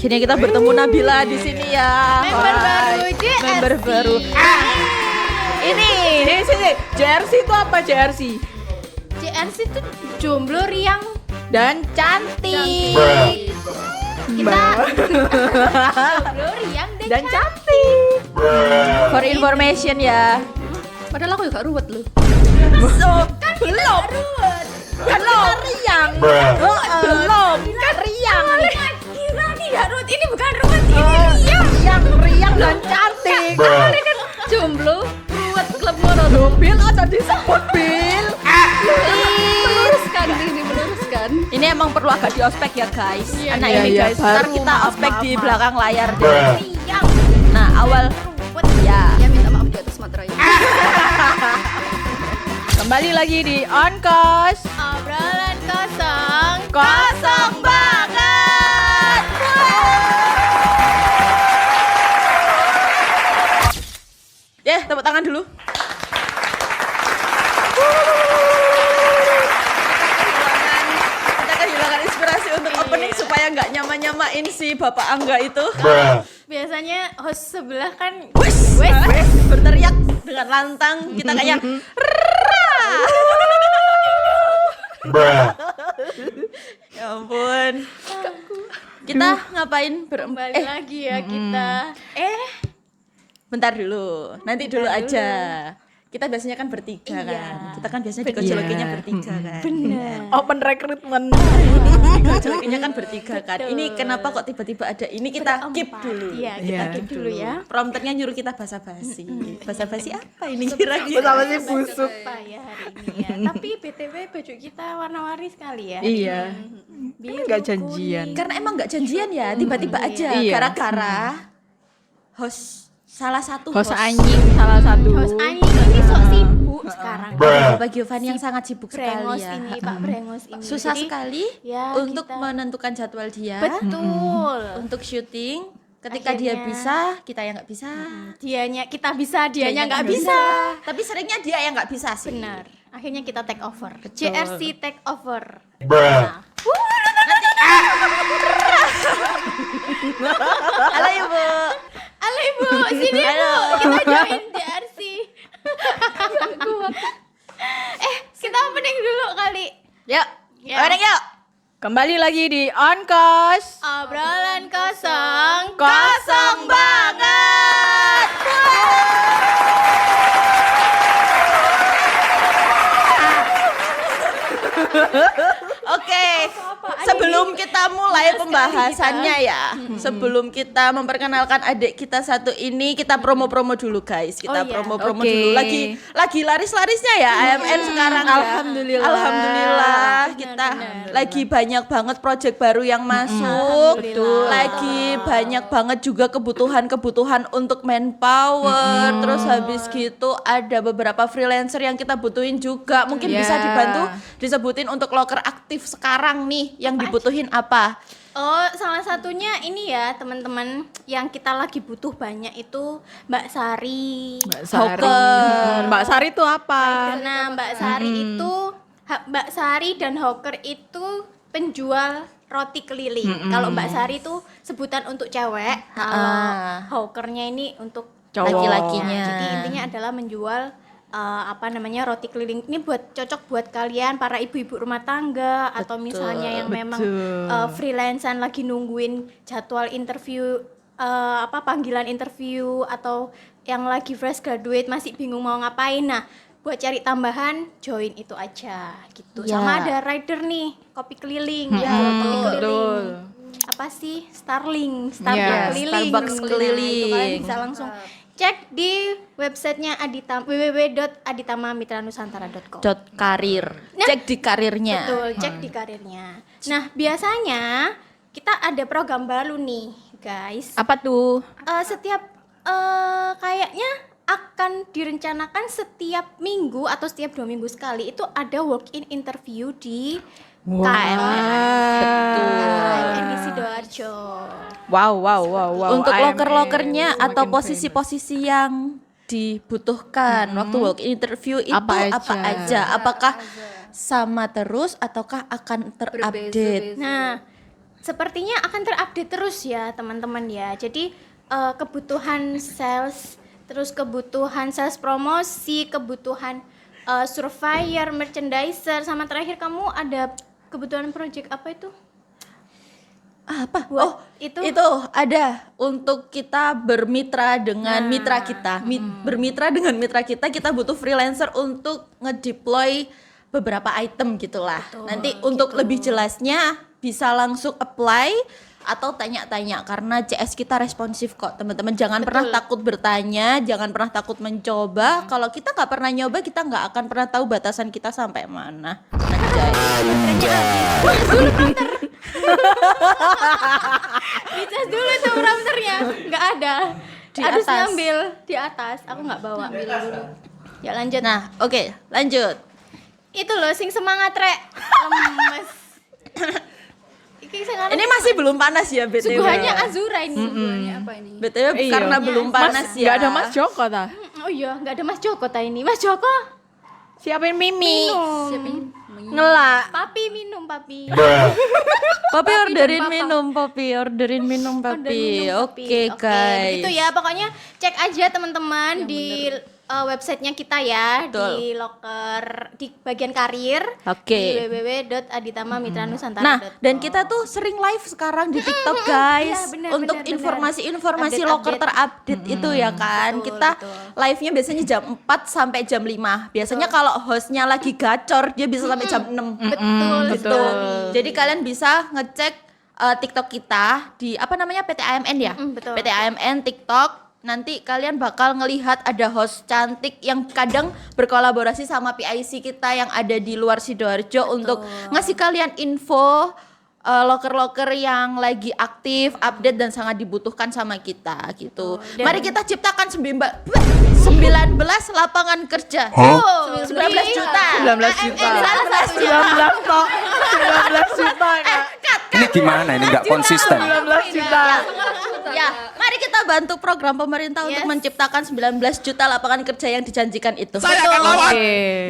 Akhirnya kita bertemu Nabila di sini ya. Member baru JRC. Member baru. Ini sini. JRC itu apa JRC? JRC itu jomblo riang Dan cantik. kita jomblo riang Dan cantik. For information ya. padahal aku juga ruwet loh. So, kan belum. Belum riang. Belum. Kan riang. Kira nih gak ruwet, ini bukan ruwet, ini Riang dan cantik. awalnya kan jomblo ruwet klub moro. Loh, Bil aja disebut Bil. Meluruskan ini meluruskan. Ini emang perlu agak diospek ya guys. Iya, Anak iya, ini iya, guys. baru. Ntar kita ospek di maaf. belakang layar deh. Riang Nah awal ruwet ya. ya, minta maaf di atas materai. Kembali lagi di On Kos. Obrolan kosong. Kosong banget. Ya, tepuk tangan dulu. Kita kehilangan inspirasi untuk opening supaya nggak nyama-nyamain si Bapak Angga itu. Biasanya host sebelah kan Wes, berteriak dengan lantang. Kita kayak ya ampun. Kita ngapain kembali lagi ya kita. Bentar dulu. Nanti dulu aja. Kita biasanya kan bertiga kan. Kita kan biasanya dikejolokinya bertiga kan. Benar. Open recruitment. Dikejolokinya kan bertiga kan. Ini kenapa kok tiba-tiba ada ini, kita keep dulu. Iya, kita keep dulu ya. Prompternya nyuruh kita basa-basi. Basa-basi apa ini kira-kira? Bersama si busuk. Apa ya hari ini ya. Tapi BTW baju kita warna-warni sekali ya. Iya. Biru, Nggak janjian. kuning. Karena emang nggak janjian ya, tiba-tiba aja. Iya. Gara-gara host salah satu Host anjing salah satu. Host anjing ini sok sibuk sekarang. Bapak Giovanni yang sangat sibuk sekali Brengos ya. ini, Pak Brengos ini. Susah Jadi, sekali ya, untuk kita- menentukan jadwal dia. Betul. Untuk syuting. Ketika dia Akhirnya- bisa, kita yang nggak bisa. Dianya kita bisa, dianya nggak bisa. Tapi seringnya dia yang nggak bisa sih. Benar. Akhirnya kita take over. JRC take over. Halo Ibu. Halo Ibu, sini Halo. Bu. Kita join JRC. Kita opening dulu kali. Yuk. Ya. Bareng yuk. Kembali lagi di On Kos. Obrolan kosong. Kosong banget. Oke, sebelum kita mulai pembahasannya ya, sebelum kita memperkenalkan adik kita satu ini, kita promo-promo dulu guys. Kita Oh, iya. promo-promo Oke. dulu. Lagi laris-larisnya ya AMN sekarang. Ya. Alhamdulillah. Alhamdulillah kita benar. lagi banyak banget project baru yang masuk. Alhamdulillah. Lagi banyak banget juga kebutuhan untuk manpower. Terus habis gitu ada beberapa freelancer yang kita butuhin juga. Mungkin Yeah. bisa dibantu disebutin untuk loker aktif sekarang nih yang dibutuhin apa? Oh, salah satunya ini ya teman-teman yang kita lagi butuh banyak itu Mbak Sari. Mbak Sari. Hawker. Mbak Sari itu apa? Nah, Mbak Sari itu Mbak Sari dan Hawker itu penjual roti keliling. Kalau Mbak Sari itu sebutan untuk cewek, kalau Hawkernya ini untuk Cowok. Laki-lakinya. Jadi intinya adalah menjual roti keliling. Ini cocok buat kalian para ibu-ibu rumah tangga atau misalnya yang memang freelancer lagi nungguin jadwal interview panggilan interview atau yang lagi fresh graduate masih bingung mau ngapain. Nah, buat cari tambahan join itu aja gitu. Ya. Sama ada rider nih, kopi keliling. Ya, kopi keliling. betul. Apa sih? Starbucks Yes, keliling. Starbucks Nah, itu keliling. kalian bisa langsung cek di websitenya www.aditamamitraNusantara.com. .karir. Nah, Cek di karirnya. Betul, cek di karirnya. Nah, biasanya kita ada program baru nih, guys. Apa tuh? Setiap kayaknya akan direncanakan setiap minggu atau setiap 2 minggu sekali itu ada walk-in interview di KMN di Sidoarjo. Wow. Untuk AMN, loker-lokernya semakin atau famous. posisi-posisi yang dibutuhkan waktu walk in interview itu Apa apa aja? aja? Apakah sama terus ataukah akan terupdate? Nah, sepertinya akan terupdate terus ya teman-teman ya. Jadi kebutuhan sales, terus kebutuhan sales promosi, kebutuhan surveyor, merchandiser, sama terakhir kamu ada kebutuhan project apa itu? Apa? Buat Oh, itu? itu ada untuk kita bermitra dengan mitra kita. Bermitra dengan mitra kita butuh freelancer untuk ngedeploy beberapa item gitulah. Nanti untuk lebih jelasnya bisa langsung apply atau tanya-tanya karena CS kita responsif kok teman-teman. Jangan pernah takut bertanya, jangan pernah takut mencoba. Kalau kita nggak pernah nyoba, kita nggak akan pernah tahu batasan kita sampai mana. Anjay. Dicas dulu tuh prompternya, nggak ada. Di Harus atas. ngambil di atas. Aku nggak bawa. Ambil dulu. Ya lanjut. Nah, oke, lanjut. Itu loh sing semangat rek. Lemes. Iki sekarang Ini masih belum panas ya BTW. suguhannya Azura ini. Suguhannya apa ini? BTW Iya. karena belum panas ya. Nggak ada Mas Joko ta? Oh iya, nggak ada Mas Joko ta ini. Mas Joko Siapin Mimi. minum. Ngelak. Papi minum, papi. Papi orderin dan papa. minum, Papi orderin minum, Papi. Oke, guys. Begitu ya, pokoknya cek aja teman-teman di websitenya kita ya, Betul. di loker di bagian karir. Oke. Di www.aditamamitrannusantara. Nah, dan kita tuh sering live sekarang di TikTok, guys. Iya, benar, untuk benar, benar. informasi-informasi Update, loker update. terupdate itu ya kan. Betul, Kita betul. live-nya biasanya jam 4 sampai jam 5. Biasanya kalau hostnya lagi gacor, dia bisa sampai jam 6. Betul, Gitu. Jadi kalian bisa ngecek TikTok kita di apa namanya PT AMN ya? betul. PT AMN TikTok. Nanti kalian bakal ngelihat ada host cantik yang kadang berkolaborasi sama PIC kita yang ada di luar Sidoarjo untuk ngasih kalian info loker-loker yang lagi aktif, update dan sangat dibutuhkan sama kita gitu. Dan- Mari kita ciptakan 19 lapangan kerja. Oh, 19 juta. 19 juta. Salah satunya. 19 tok. 19 juta Kak. Ini gimana ini nggak konsisten? 19 juta. Ya, mari kita bantu program pemerintah untuk Yes. menciptakan 19 juta lapangan kerja yang dijanjikan itu. Oke.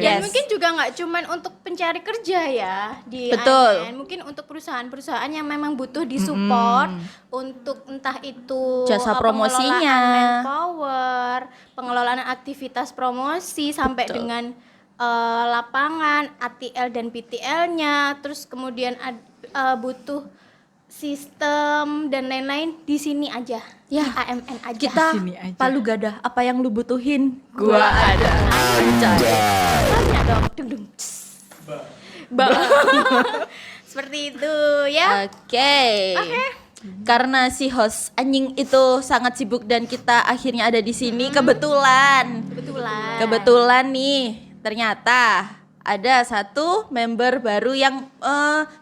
Dan Yes. mungkin juga nggak cuman untuk pencari kerja ya di Betul. AMN, mungkin untuk perusahaan-perusahaan yang memang butuh disupport untuk entah itu Jasa promosinya. pengelolaan manpower, pengelolaan aktivitas promosi sampai Betul. dengan lapangan, ATL dan PTL-nya, terus kemudian butuh sistem dan lain-lain di sini aja. Ya, di AMN aja. Kita Sini aja. Palu Gada, apa yang lu butuhin? Gua ada. Anjay. Tanya dong. Dung dung. Ba. Seperti itu ya. Oke. Karena si host anjing itu sangat sibuk dan kita akhirnya ada di sini kebetulan. Kebetulan nih, ternyata ada satu member baru yang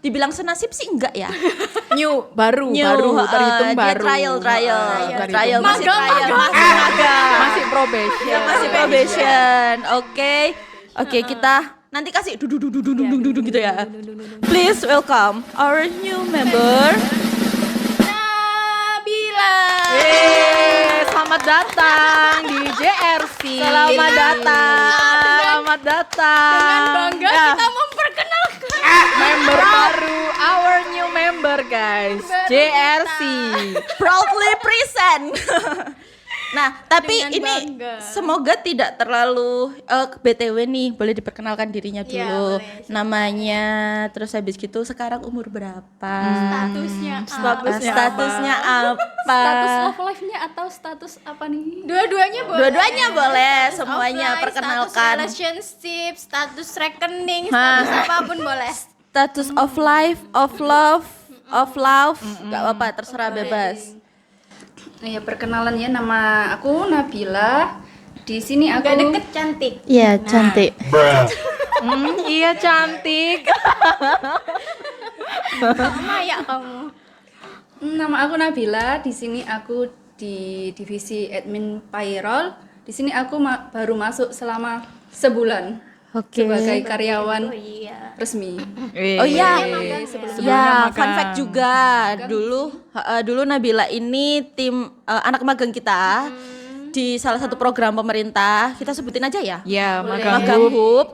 dibilang senasib sih enggak ya. New, baru, New, terhitung dia baru. trial, Terhitung masih Magang, trial, magang. masih magang. Masih probation. Dia masih probation. Oke, kita nanti kasih duduk gitu ya. Please welcome our new member. Nabila. Selamat datang di JRC. Selamat datang. Selamat datang. Dengan bangga Ya, kita memperkenalkan member baru, our new member guys, JRC. Proudly present. Nah, tapi Dengan ini bangga. semoga tidak terlalu BTW nih, boleh diperkenalkan dirinya Iya, dulu. boleh. Namanya, terus habis gitu sekarang umur berapa? statusnya Statusnya apa? Status of life-nya atau status apa nih? dua-duanya boleh. Dua-duanya boleh, Status semuanya offline, perkenalkan. status relationship, status rekening, Hah. status apapun boleh. Status of life, of love, nggak apa-apa, terserah bebas. Nah, ya perkenalan ya, nama aku Nabila. Di sini aku Agak deket cantik. Iya, cantik. Iya cantik. Sama ya kamu. Nama aku Nabila. Di sini aku di divisi admin payroll. Di sini aku baru masuk selama sebulan Oke. sebagai karyawan Oh iya. resmi. Oh iya. Sebelumnya Ya, magang. fun fact juga. Dulu Nabila ini tim anak magang kita di salah satu program pemerintah. Kita sebutin aja ya. Ya, Magang magang Hub.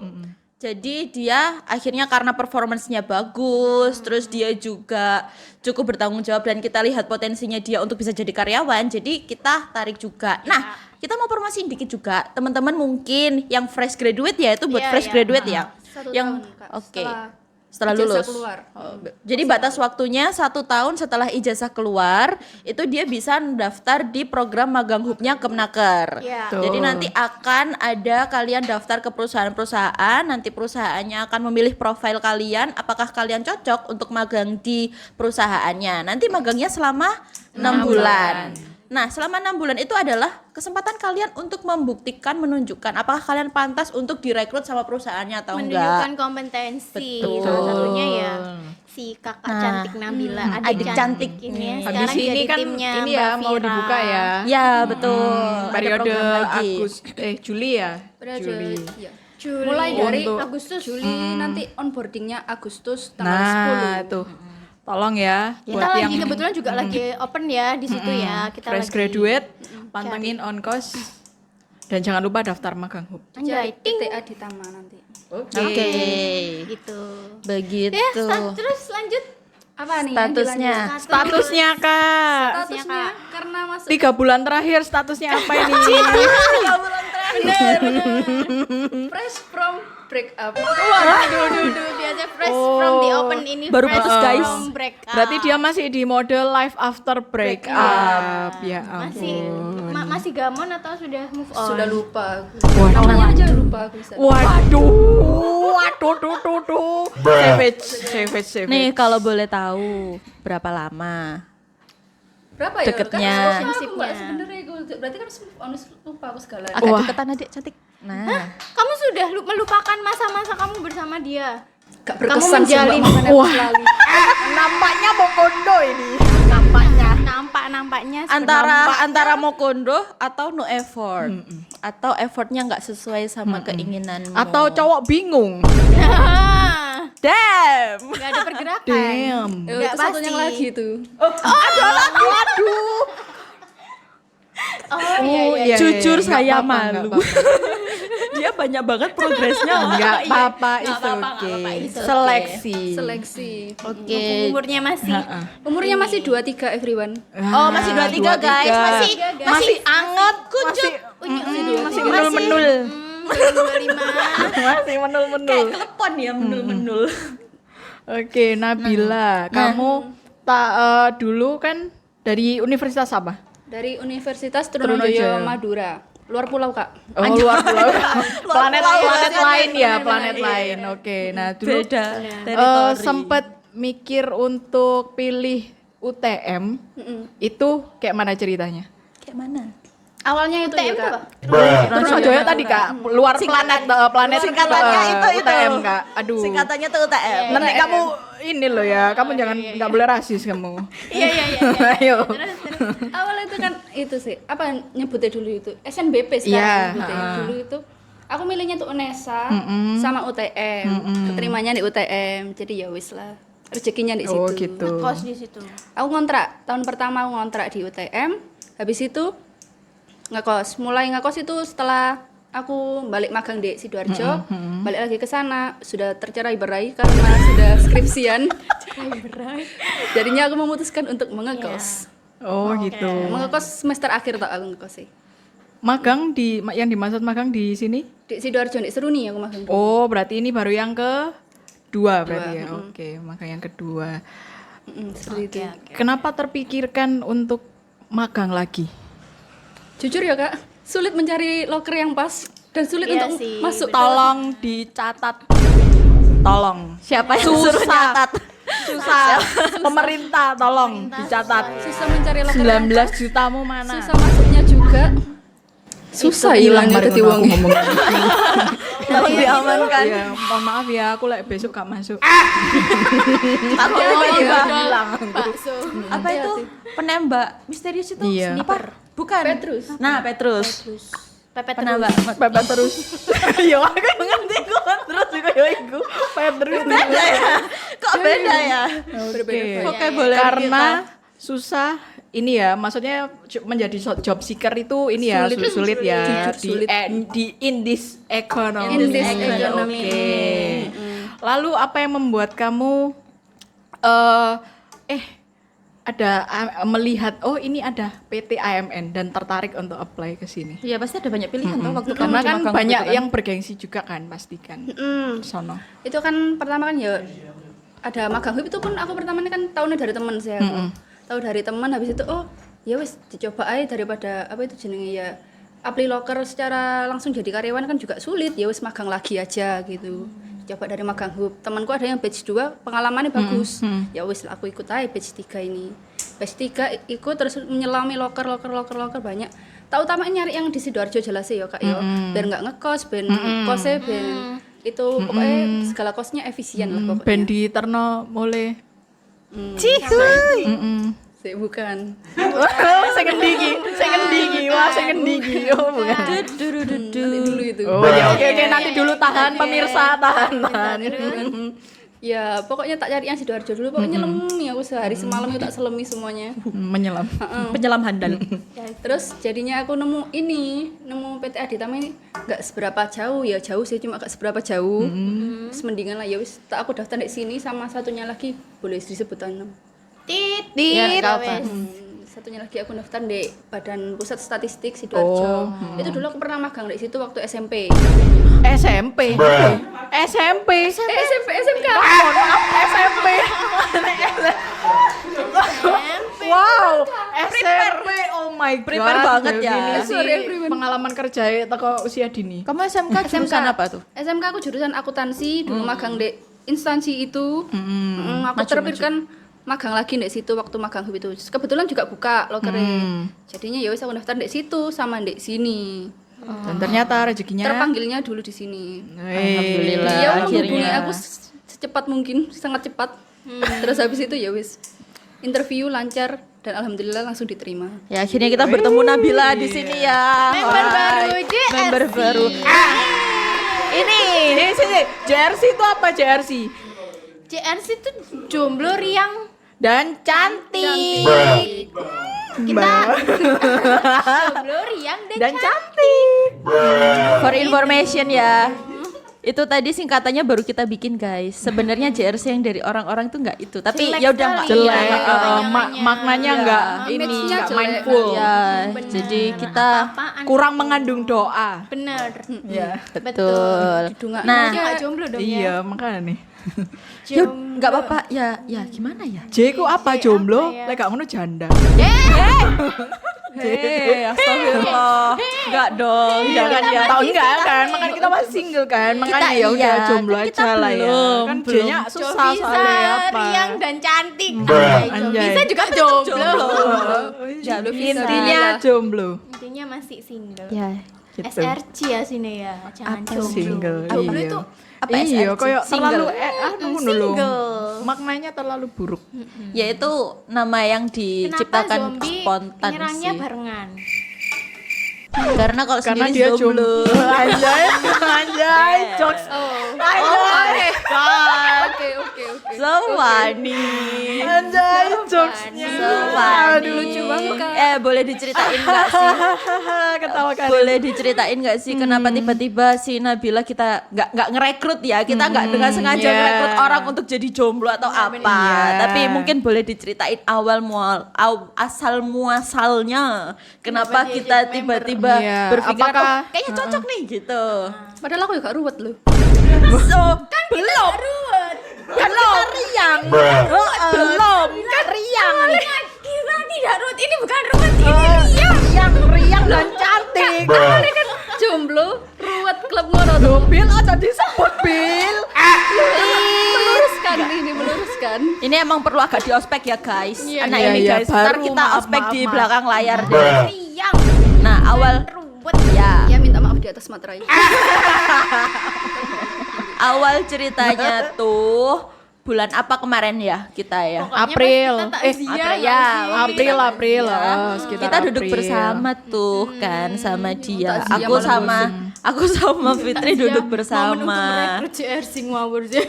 Jadi dia akhirnya karena performance-nya bagus, terus dia juga cukup bertanggung jawab dan kita lihat potensinya dia untuk bisa jadi karyawan, jadi kita tarik juga. Nah, kita mau promosiin dikit juga, teman-teman mungkin yang fresh graduate ya, itu buat fresh graduate ya. 1 yang tahun, Kak, oke. setelah Setelah ijazah lulus. keluar. Jadi batas waktunya 1 tahun setelah ijazah keluar, itu dia bisa daftar di program magang hubnya Kemnaker. Iya. Jadi nanti akan ada kalian daftar ke perusahaan-perusahaan, nanti perusahaannya akan memilih profil kalian, apakah kalian cocok untuk magang di perusahaannya. Nanti magangnya selama 6 bulan. Nah, selama 6 bulan itu adalah kesempatan kalian untuk membuktikan, menunjukkan apakah kalian pantas untuk direkrut sama perusahaannya atau Menunjukkan enggak. kompetensi. Betul. Salah satunya ya si kakak cantik Nabila, adik cantik ini ya. Habis Sekarang ini jadi kan timnya ini Mbak ya mau Vira. dibuka ya. Ya, betul. Ada Periode program lagi. Juli ya. Juli. Iya. Juli. Mulai dari Untuk- Agustus. Juli nanti onboardingnya Agustus tanggal Nah, 10. tuh. Tolong ya Kita buat lagi yang kebetulan juga lagi open ya di situ ya. Kita fresh lagi graduate, pantengin onkos dan jangan lupa daftar magang hub. Anjay, ting PTA di Tama nanti. Oke. gitu. Begitu. Ya, terus lanjut. Apa nih? Statusnya. yang dilanjut? Statusnya Kak. Statusnya karena masuk 3 bulan terakhir statusnya apa ini? fresh from break up. Waduh, biasa fresh from the open ini Baru fresh putus, guys. from break up. Berarti dia masih di mode life after break up. Ya masih ampun. masih gamon atau sudah move on? Sudah lupa aku. Namanya aja lupa aku. Bisa. Waduh, tuh. Savage. Nih kalau boleh tahu berapa lama? Berapa ya? Deketnya. Kan aku Relationship-nya. Mbak, sebenarnya aku berarti kan move on lupa aku segala. Agak Wah. deketan adik cantik. Nah, Kamu sudah melupakan masa-masa kamu bersama dia. Gak Kamu berkesan sih, menjalin. Mbak, makanya aku selalu. Nampaknya mau kondo ini. Nampaknya antara mau kondo atau no effort. Atau effortnya nggak sesuai sama keinginanmu. Atau cowok bingung. damn. nggak ada pergerakan. Damn. Nggak Itu satunya pasti. lagi tuh. Waduh. Oh iya. Jujur Nggak saya apa-apa, nggak malu. apa-apa. Dia banyak banget progresnya. Enggak apa-apa, Nggak it's apa-apa, okay. nggak apa-apa, it's okay. Seleksi. Seleksi. Oke. Umurnya masih Umurnya masih 23 everyone. Oh, masih 23 guys. Masih anget kuncup. Masih menul-menul. 25. Masih menul-menul. Kayak telepon ya menul-menul. Oke, Nabila, kamu dulu kan dari universitas apa? Dari Universitas Trunojoyo. Trunojoyo Madura. Luar pulau, Kak. Oh, luar pulau. planet pulau. lain ya, planet lain. Oke, nah dulu Beda teritori. sempet mikir untuk pilih UTM. Itu kayak mana ceritanya? Kayak mana? Awalnya itu ya, Kak. Trunojoyo tadi Kak, luar planet Singkatannya itu. UTM Kak. Aduh. Singkatannya tuh UTM. Nanti kamu ini loh ya, kamu jangan nggak boleh rasis kamu. Iya. Ayo. Awalnya itu kan itu sih, apa nyebutnya dulu itu? SNBP Iya, sekarang nyebutnya. Dulu itu aku milihnya tuh UNESA sama UTM. Keterimanya di UTM. Jadi ya wis lah. Rezekinya di situ. Oh gitu. Kos di situ. Aku ngontrak, tahun pertama aku ngontrak di UTM. Habis itu ngekos. Mulai ngekos itu setelah aku balik magang di Sidoarjo, balik lagi ke sana, sudah tercerai-berai karena sudah skripsian. Jadinya aku memutuskan untuk mengekos. Oh gitu. Mengekos semester akhir tak aku ngekos sih. Magang yang dimaksud magang di sini? Di Sidoarjo, di Seruni aku magang. Oh, berarti ini baru yang kedua berarti ya. Oke, magang yang kedua. Seperti itu. Kenapa terpikirkan untuk magang lagi? Jujur ya Kak, sulit mencari loker yang pas dan sulit Iya untuk sih, masuk. Tolong dicatat. Tolong. Siapa yang suruh nyatat? Susah. Pemerintah tolong dicatat. Susah mencari loker yang 19 jutamu mana? susah masuknya juga. Susah hilangnya Mari tadi ngono, uang. aku ngomong. Tolong diamankan. Ya, mohon maaf ya, aku besok gak masuk. Aku hilang. Bakso. apa itu penembak misterius itu? Iya. Apa? Bukan. Petrus. Nah, Petrus. Pepet Penembak. Bapak terus. Yo aku ngerti kok terus juga yo iku. Terus. Beda ya? Kok beda ya? Oke. Vocabulary Karena susah ini ya, maksudnya menjadi job seeker itu ini ya sulit ya Jujur, sulit. in this economy. In this economy. Oke. Lalu apa yang membuat kamu melihat ini ada PT AMN dan tertarik untuk apply ke sini? Ya pasti ada banyak pilihan tuh waktu Karena kamu kan magang banyak gitu kan. yang bergengsi juga kan pasti kan. Sono. Itu kan pertama kan ya ada magang hub itu pun aku pertamanya kan tahunya dari teman sih aku. Tahu dari teman, habis itu ya wis dicoba aja daripada apa itu jenenge ya apply loker secara langsung jadi karyawan kan juga sulit, ya wis magang lagi aja gitu. Coba dari magang hub. Temanku ada yang batch 2 pengalamannya bagus. Ya wis aku ikut aja batch 3 ini. Batch 3 ikut terus menyelami loker banyak. Tak utama nyari yang di Sidoarjo jelas ya Kak ya. Biar enggak ngekos, ben kosnya ben itu pokoknya segala kosnya efisien lah pokoknya. Ben di Terno mulai. Sih bukan. Saya ngendigi. Wah, saya ngendigi. Oh, bukan. Nanti dulu itu. Oh ya oke nanti dulu tahan pemirsa tahan. Ya pokoknya tak cari yang Sidoarjo dulu, pokoknya lem ya aku sehari semalam itu tak selemi semuanya. Menyelam. penyelam handal. Terus jadinya aku nemu PT Aditama ini nggak seberapa jauh, ya jauh sih cuma nggak seberapa jauh. Terus mendingan lah ya wis tak aku daftar di sini, sama satunya lagi boleh disebut 6. Tit. Ya, Tit. nggak apa. Satunya lagi aku daftar di Badan Pusat Statistik Sidoarjo. Itu dulu aku pernah magang di situ waktu SMP. SMP. SMP. SMK. Mohon maaf SMP. Wow, SMP. Oh my god. Prepare banget ya. Ini sih Sorry, everyone. pengalaman kerja teko usia dini. Kamu SMK jurusan apa tuh? SMK aku jurusan akuntansi, dulu magang di instansi itu. Aku terpilih magang lagi di situ waktu magang itu. Kebetulan juga buka lokernya. Jadinya ya wis aku daftar di situ sama di sini. Dan ternyata rezekinya Terpanggilnya dulu di sini. Alhamdulillah. Dia akhirnya. menghubungi aku secepat mungkin, sangat cepat. Terus habis itu ya wis interview lancar dan alhamdulillah langsung diterima. Ya akhirnya kita bertemu Nabila di sini ya. Member Hai. baru JRC. Member baru. ini sini JRC itu apa JRC? JRC itu jomblo riang Dan cantik. kita jomblo riang Dan cantik. For information ya. Itu tadi singkatannya baru kita bikin guys. Sebenarnya JRC yang dari orang-orang tuh nggak itu. Tapi Jelek ya udah nggak sekali. Jelek, Iya, maknanya nggak ini Image-nya nggak jelek. mindful. Ya, jadi kita apaan Kurang mengandung doa. bener Ya. betul. Didungak. Nah, Dia nggak jomblo dong ya Iya, makanya nih. ya nggak apa-apa. Ya gimana ya? J ku apa jomblo? apa ya? Lek gak ngono janda. Astagfirullah. Enggak dong, jangan ya. Tahu enggak kan? Makanya kita masih single kan. Makanya ya udah iya, jomblo kan kita aja lah ya. belum, Kan belum. J-nya susah bisa soalnya apa. riang dan cantik Anjay. bisa juga jomblo Intinya jomblo. intinya masih single Ya. Gitu. SRC ya sini ya jangan Apa jomblo Single. jomblo Iya. itu Apa Iya, SRC? kayak terlalu Single. ngono lho. single. Maknanya terlalu buruk. Yaitu nama yang Kenapa diciptakan zombie spontan nyerangnya sih. barengan? Karena kalau Karena sendiri dia jomblo. Anjay, jokes. Oke. So funny. Anjay, jokesnya. So funny. Lucu banget, Kak. Boleh diceritain nggak sih? Ketawa kali. Boleh diceritain nggak sih kenapa tiba-tiba si Nabila kita nggak ngerekrut ya? Kita nggak dengan sengaja yeah. ngerekrut orang untuk jadi jomblo atau apa? Iya. Tapi mungkin boleh diceritain asal muasalnya kenapa kita tiba-tiba Iya. berpikir Apakah- kayaknya cocok nih gitu. Padahal aku juga ruwet loh. So, kan belum. Kan kita riang. Belum. Kan riang. Kita tidak ruwet, ini bukan ruwet, ini Riang dan cantik. Jomblo, ruwet klub ngono tuh. Loh, Bil aja disebut Bil. Meluruskan. Ini emang perlu agak di ospek ya guys. Anak Iya, ini iya, guys. Ntar baru, kita maaf, ospek maaf, di maaf. belakang layar deh. riang Nah awal ruwet ya Ya minta maaf di atas materai. awal ceritanya tuh bulan apa kemarin ya kita ya. April. April ya. April. Oh, sekitar Kita duduk April. bersama tuh kan sama dia. takziah Aku sama Fitri duduk bersama. merekrut JRC ngawur sih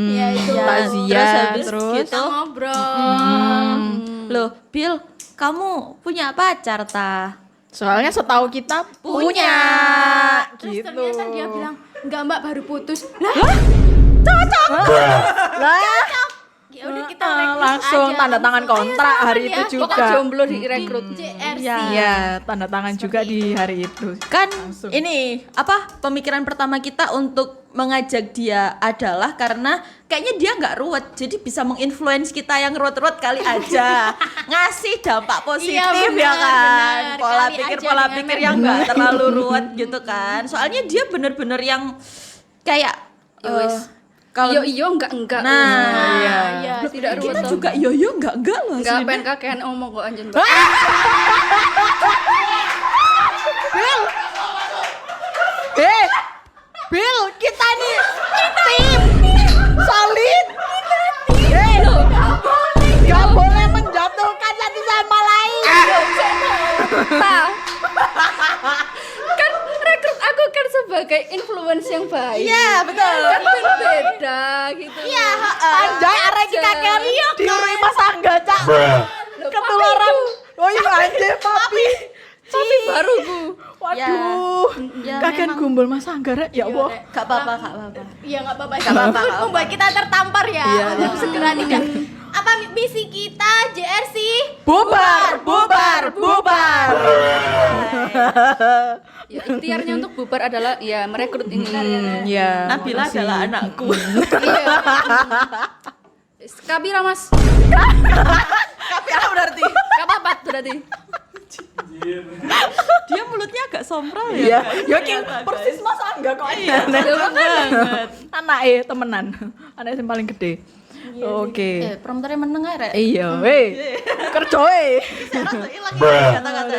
ya itu Ya, Takziah, terus habis terus. gitu ngobrol Loh, Bill, kamu punya pacar ta? Soalnya setahu kita punya. Terus Gitu. ternyata dia bilang, enggak mbak baru putus. Lah, Lah, ya udah kita rekrut langsung aja, tanda tangan langsung. kontrak Ayo, hari sama itu dia. juga. Kok jomblo direkrut? JRC. Iya, tanda tangan juga di hari itu. Kan ini apa pemikiran pertama kita untuk mengajak dia adalah karena kayaknya dia nggak ruwet, jadi bisa menginfluence kita yang ruwet-ruwet kali aja ngasih dampak positif Iya, benar, ya kan, benar. pola Kali pikir aja pola dengan pikir yang nggak terlalu ruwet gitu kan, soalnya dia bener-bener yang kayak Ya wes. kalau Iyo enggak. nah Iya, Tidak ruwet. kita juga yo enggak loh Enggak aslinya. pengen kakean ngomong kok anjen, Mbak. Bill, kita nih tim solid. Gak boleh menjatuhkan satu sama lain. Nah, kan rekrut aku kan sebagai influence yang baik. Iya betul. Kan beda gitu. Iya, Anjay, arek kita carry di rumah tangga, Cak. Ketularan. Oh iya anjay, papi. Tapi baru Bu. Waduh. Ya, Kakek memang. gumbul Mas Angga, Rek. Ya Allah. Gak apa-apa, gak apa-apa. Iya nggak apa-apa. Nggak apa-apa, nggak Membuat kita tertampar ya. Iya. Untuk segera tidak. Apa misi kita JRC? Bubar, bubar, bubar. Ya, ikhtiarnya untuk bubar adalah ya merekrut ini. Ya. Nabila adalah anakku. Kabira Mas. Kapira berarti. Kapapat berarti. Dia mulutnya agak sompral Iya. ya. Ya persis Mas Angga kok. Iya, banget. Anake temenan. Anak yang paling gede. Oke. Promotornya meneng ae, Rek. Iya, weh. Kerja weh. Hilang kata-kata.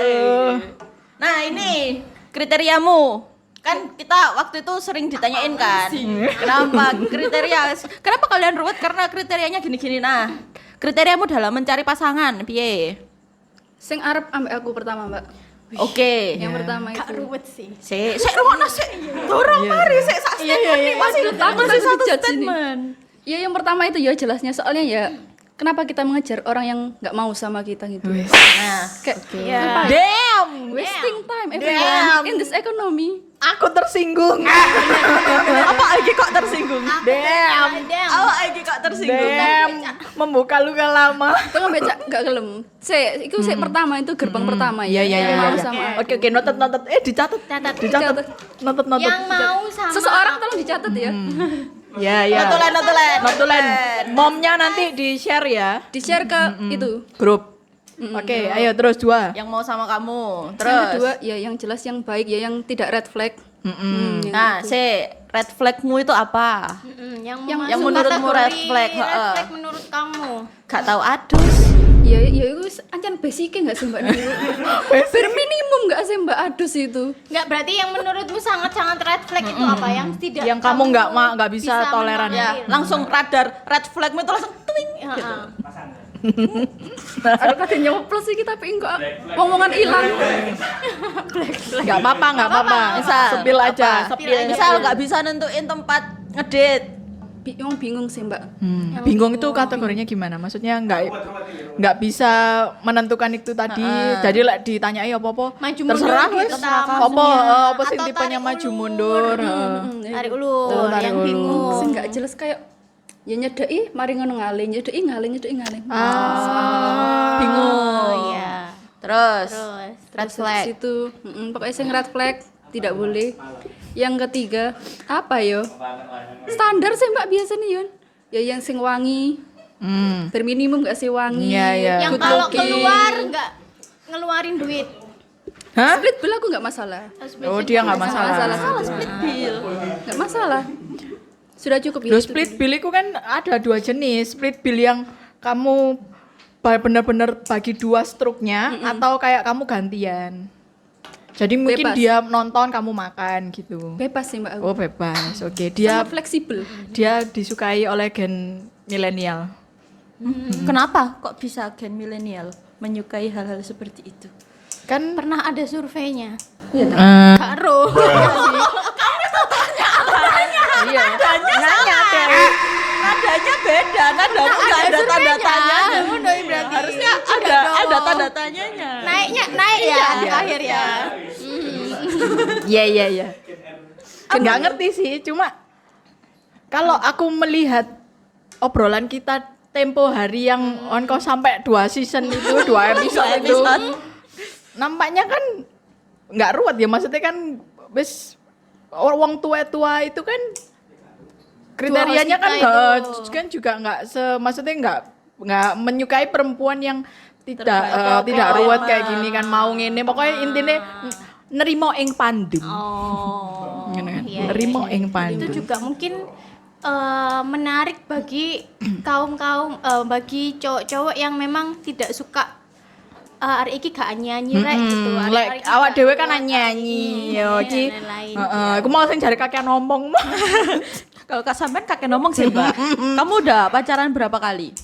Nah, ini kriteriamu. Kan kita waktu itu sering ditanyain kan. Kenapa kalian ruwet? Karena kriterianya gini-gini. Nah, kriteriamu dalam mencari pasangan piye? Sing arep ambek aku pertama, Mbak. Oke. Yang pertama Gak itu. ruwet sih. Sik ruwono sik. Dorong mari sik sak statement nih masih Aduh, takut masih aku satu dijudge ini. statement. Ya yang pertama itu ya jelasnya soalnya ya kenapa kita mengejar orang yang nggak mau sama kita gitu. Nah, Kayak Iya. apa ya? Damn. Wasting time Damn. everyone in this economy. Aku tersinggung. apa lagi kok tersinggung? Damn. Apa lagi kok tersinggung? Damn. Membuka luka lama. Tengah becak nggak gelem. Itu pertama itu gerbang pertama ya. Iya. Yang mau sama aku. Oke, notet. dicatat. Catat. Dicatat. Notet. Yang mau sama Seseorang tolong dicatat ya. Ya. Notulen. Momnya nanti di-share ya. Di-share ke itu. Grup. Oke, ayo terus 2. Yang mau sama kamu. Yang Terus. kedua ya yang jelas yang baik ya yang tidak red flag. Nah, red flagmu itu apa? yang yang masuk menurutmu kategori red flag, red heeh. flag menurut kamu. Gak tahu adus. Ya itu ancan basicnya nggak sih Mbak? Bare minimum nggak sih Mbak adus itu? Nggak, berarti yang menurutmu sangat-sangat red flag itu apa? Yang tidak Yang kamu nggak bisa toleran. menolak. Ya, langsung radar red flagmu itu langsung twing. Heeh. Aduh kadang nyoplos sih kita pengen kok omongan hilang. Nggak apa-apa. Misal Sepil aja. Misal gak bisa nentuin tempat ngedate. Emang bingung sih Mbak. Bingung itu kategorinya gimana? Maksudnya nggak bisa menentukan itu tadi. Jadi lah ditanyai apa-apa. Maju Terserah mundur wes. gitu, Apa sing Atau tipenya tarik maju ulur. mundur. Tarik ulur, tarik yang ulur. bingung. Sing nggak jelas kayak ya nyedeki mari ngono ngalih, nyedeki ngalih. Bingung. Oh iya. Terus Terus red flag. Itu pokoknya sing red flag tidak boleh. Yang ketiga apa yo? Standar sih Mbak biasa nih Yon. Ya yang sing wangi, berminimum nggak sih wangi. Iya. Yang good kalau looking. keluar nggak ngeluarin duit. Hah? Split bill aku nggak masalah. Oh, dia nggak masalah. Salah split bill. Nggak masalah. Sudah cukup Loh, itu. split bill itu kan ada 2 jenis. Split bill yang kamu benar-benar bagi 2 struknya atau kayak kamu gantian. Jadi mungkin Bebas. dia nonton kamu makan gitu. Bebas sih Mbak aku. Oh, bebas. Oke, dia Sangat fleksibel. dia disukai oleh gen milenial. Kenapa kok bisa gen milenial menyukai hal-hal seperti itu? Kan Pernah ada surveinya. Karo. Iya. Nanya deh. Nadanya beda, nadamu gak ada tanda tanya. berarti. Harusnya ada tanyanya. naik ya terakhir ya. Iya. Nggak ngerti sih, cuma kalau aku melihat obrolan kita tempo hari yang on call sampai 2 season itu, 2 episode itu, nampaknya kan nggak ruwet ya, maksudnya kan wis wong tua itu kan kriterianya kan kan juga nggak maksudnya nggak menyukai perempuan yang tidak ruwet kayak gini kan, mau ngene pokoknya intinya nerimo ing pandem. Oh. Iya, nerimo ing pandem. Itu juga mungkin menarik bagi bagi cowok-cowok yang memang tidak suka hari iki gak nyanyi rek gitu. Lek awak dhewe kan nyanyi yo iki. Heeh, aku mau sing jare kakek ngomong. Kalau Kak sampean kakek ngomong sih, Mbak. Kamu udah pacaran berapa kali?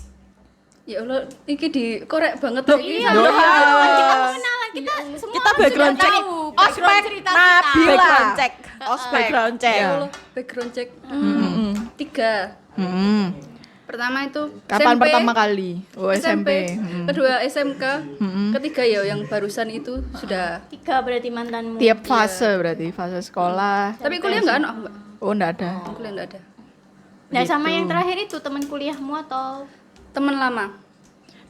Ya Allah, iki dikorek banget Loh, iki. iya. Kita kenalan, kita semua Kita background sudah check. tahu Ospek background cerita Nabila. kita. Background check. Background check. Ya Allah, background check. 3. Pertama itu Kapan SMP, pertama kali? Oh, SMP. Kedua SMK, ketiga ya yang barusan itu sudah. 3 berarti mantanmu. Tiap fase berarti, fase sekolah. Tapi kuliah enggak Mbak? Oh, enggak ada. Kuliah enggak ada. Nah, sama yang terakhir itu teman kuliahmu atau Teman lama.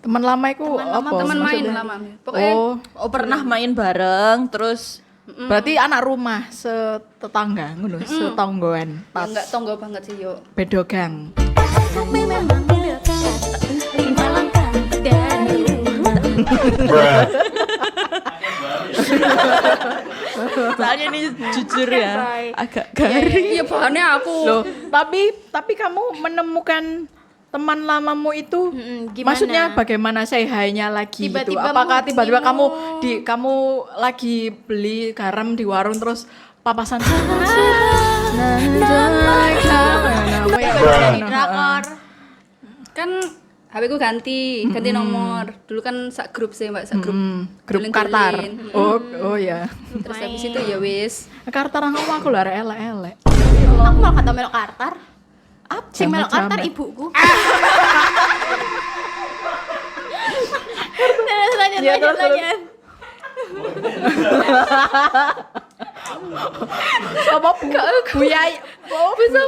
Teman lama itu apa? Teman main maksudnya? lama. Pokoknya Oh, Pernah main bareng terus berarti anak rumah setetangga ngono, setonggoan. Pas enggak tonggo banget sih yo. bedo gang. tapi memang dekat 5 langkah dari soalnya ini jujur ya agak garing. Iya bahannya aku. Loh, tapi kamu menemukan teman lamamu itu gimana? maksudnya bagaimana say-hi-nya lagi gitu? Tiba-tiba Apakah tiba-tiba menghubungimu. kamu lagi beli garam di warung terus papasan drakor. Kan HP ku ganti nomor. Dulu kan sak grup sih Mbak, sak grup. grup Dolin-dolin. Kartar. Oh ya. Terus habis itu ya wis. Kartar kamu aku lah elek-elek. Aku malah kata melok Kartar. Sing melok Jamet-jamet. Kartar ibuku. Lanjut. Ya, terus. Apa Buyai? Oh, bisa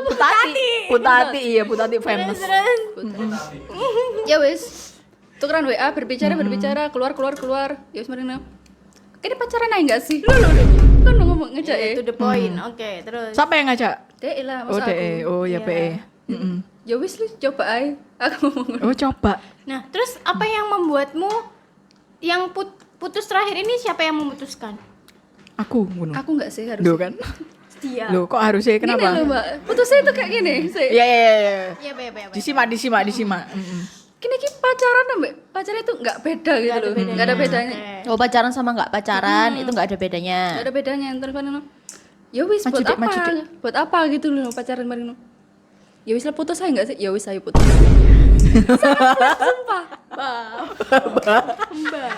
Putati. Iya, Putati famous. Ya wis. Tukeran WA berbicara keluar. Ya wis marina. Kayaknya pacaran aja enggak sih? Loh. Kan ngomong ngejak To the point. Oke, terus. Siapa yang ngajak? Dek lah Oh, masa DE. aku. Oh, ya Iya. PE. Ya wis lu coba aja. Aku ngomong. Oh, coba. Nah, terus apa yang membuatmu yang putus terakhir ini siapa yang memutuskan? Aku ngono. Aku enggak sih harus. Loh kan? Dia. Loh, kok harusnya Gini kenapa? loh Mbak. Putusnya itu kayak gini. Iya. Iya, Beb. Disimak. Gini pacaran ambek pacarnya itu enggak beda gitu loh. Enggak ada bedanya. Oh, pacaran sama nggak pacaran itu nggak ada bedanya. Enggak ada bedanya terus kan ya wis Maju, buat Dek, apa? maju, Dek. Buat apa gitu loh pacaran bareng. Ya wis lah putus aja enggak sih? Ya wis ayo putus.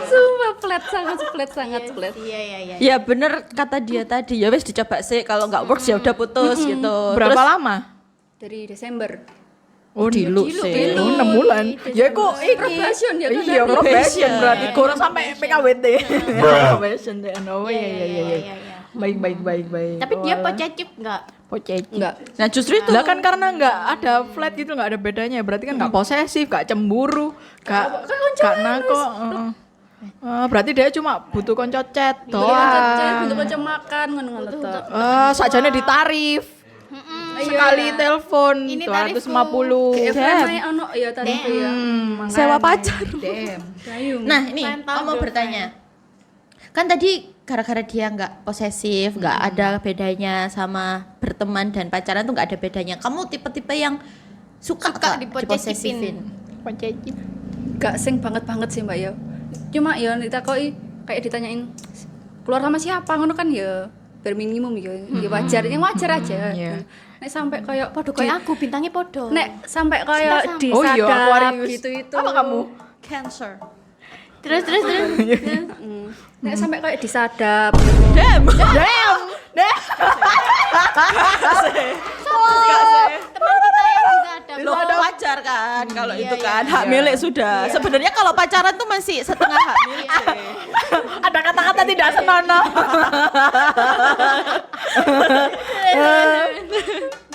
Sumpah flat sangat flat. Iya. Ya bener kata dia tadi, ya wes dicoba sih, kalau nggak works ya udah putus gitu. Berapa Terus, lama? Dari Desember. Oh, Dulu sih. Oh, 6 bulan. Ya kok iki. Probation ya kan? Iya, probation berarti kurang sampai PKWT. Probation deh. Oh, iya. Baik. Tapi dia Walah. posesif enggak? Poceci. Enggak. nah justru itu Lah kan karena nggak ada flat gitu, nggak ada bedanya. Berarti kan nggak posesif, nggak cemburu, nggak nako. Berarti dia cuma butuh konco chat doang. Untuk macam makan ngono-ngono tok. Sajane ditarif. Sekali telepon Ini 250. FM ae ono ya tadi ya. sewa pacar. Dayung. Nah ini Mental aku mau girlfriend. bertanya, kan tadi gara-gara dia nggak posesif, nggak ada bedanya sama berteman dan pacaran tuh nggak ada bedanya. Kamu tipe-tipe yang suka nggak diposesifin. Poceci. Gak sing banget sih Mbak ya. Cuma ya ditakoi kayak ditanyain keluar sama siapa ngono kan ya berminimum ya. Ya wajar, yang wajar aja. Iya. Nek sampai kayak Podo kayak aku bintangnya podo. nek sampai kayak Oh iya, disadap Aquarius. gitu itu. Apa kamu? Cancer. Terus. Nek sampai kayak disadap. Damn. Teman kita yang bisa ada. Loh, wajar kan kalau Iya, itu kan iya. hak milik sudah. Sebenarnya kalau pacaran tuh masih setengah hak milik. sih. Ada kata-kata tidak senonoh.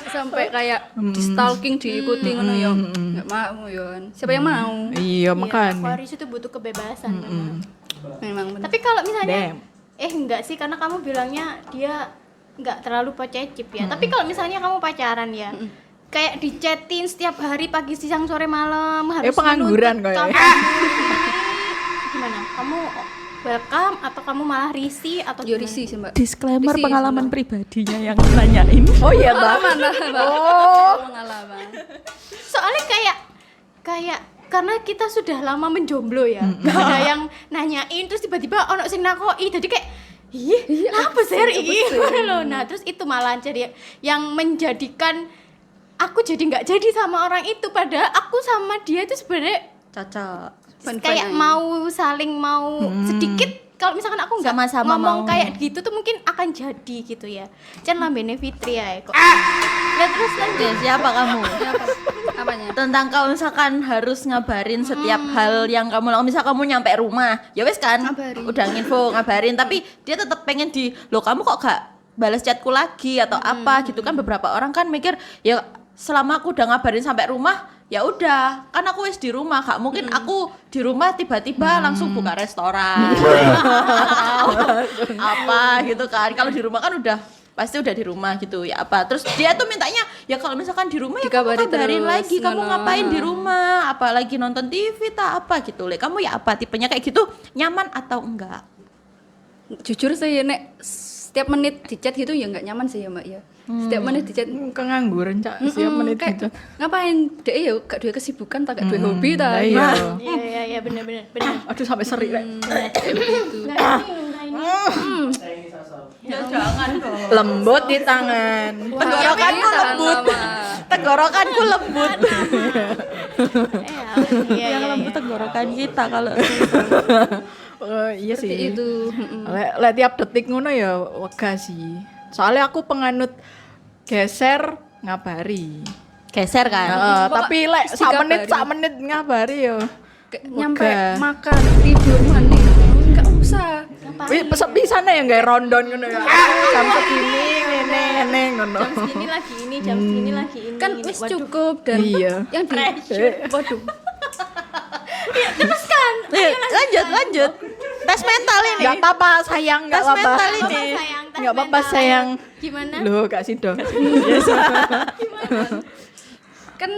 Sampai kayak di stalking diikuti ngono yo. Enggak mau yo. Siapa yang mau? Iya, makanya. Aquarius itu butuh kebebasan memang. Memang benar. Tapi kalau misalnya Damn. enggak sih, karena kamu bilangnya dia enggak terlalu posesif ya. Tapi kalau misalnya kamu pacaran ya, kayak dichatin setiap hari pagi siang sore malam harus pengangguran menuntut kayaknya. kamu. Gimana? Kamu welcome atau kamu malah risih atau Yo gimana? risih sih, Mbak. Disclaimer Risih, pengalaman Mbak. pribadinya yang nanyain. Oh iya, Mbak. Pengalaman. Soalnya kayak karena kita sudah lama menjomblo ya, nggak ada yang nanyain, terus tiba-tiba ono sing nakoi, jadi kayak apa sih loh. Nah terus itu malah jadi yang menjadikan aku jadi nggak jadi sama orang itu, padahal aku sama dia itu sebenarnya Cocok. kayak mau saling mau sedikit. Kalau misalkan aku nggak Sama-sama ngomong mau. kayak gitu tuh mungkin akan jadi gitu ya. Jangan lambene Fitri ya kok. Nah terus lanjut. Siapa kamu? Apanya? Tentang kalau misalkan harus ngabarin setiap hal yang kamu lakukan, misal kamu nyampe rumah, ya wes kan, Ngabarin. udah nginfo ngabarin, tapi dia tetap pengen loh kamu kok gak balas chatku lagi atau apa gitu kan. Beberapa orang kan mikir ya selama aku udah ngabarin sampai rumah ya udah, kan aku wes di rumah, gak mungkin aku di rumah tiba-tiba langsung buka restoran apa gitu kan. Kalau di rumah kan udah pasti udah di rumah gitu ya apa. Terus dia tuh mintanya ya kalau misalkan di rumah ya kamu Dikabari kabarin terus, lagi kamu ngono. ngapain di rumah, apalagi nonton TV tak apa gitu. Le kamu ya apa tipenya kayak gitu, nyaman atau enggak? Jujur saya nek setiap menit di chat gitu ya nggak nyaman sih ya, Mbak ya. Setiap menit di chat Kengangguran, Cak. Siap menit kayak, gitu. ngapain deh ya gak dua kesibukan tak gak dua hobi Lah tak. iya. Iya benar. Aduh sampai seri rek. Ya jangan dong. Lembut di tangan. Tenggorokanku lembut. Tenggorokanku lembut. Iya. Yang lembut tenggorokan kita kalau Iya sih. Itu. Lek tiap detik ngono ya wega sih. Soalnya aku penganut geser ngabari. geser kan. Heeh, Pokok tapi lek terus sak menit ngabari yo. Kayak nyampe Wega. makan tidur mandi nggak usah. Wih, pesana ya nggak rondon ngono ya. Jam segini ngene ngono. Jam segini lagi ini, jam segini lagi ini. Kan ini. wis Waduh. cukup dan Iya. yang di waduh Teruskan. Lanjut. Tes mental ini. Enggak apa-apa sayang, enggak Tes apa-apa. mental ini. Sayang, tes Nggak apa-apa, mental. sayang. Gimana? Loh, Kak Sido. kan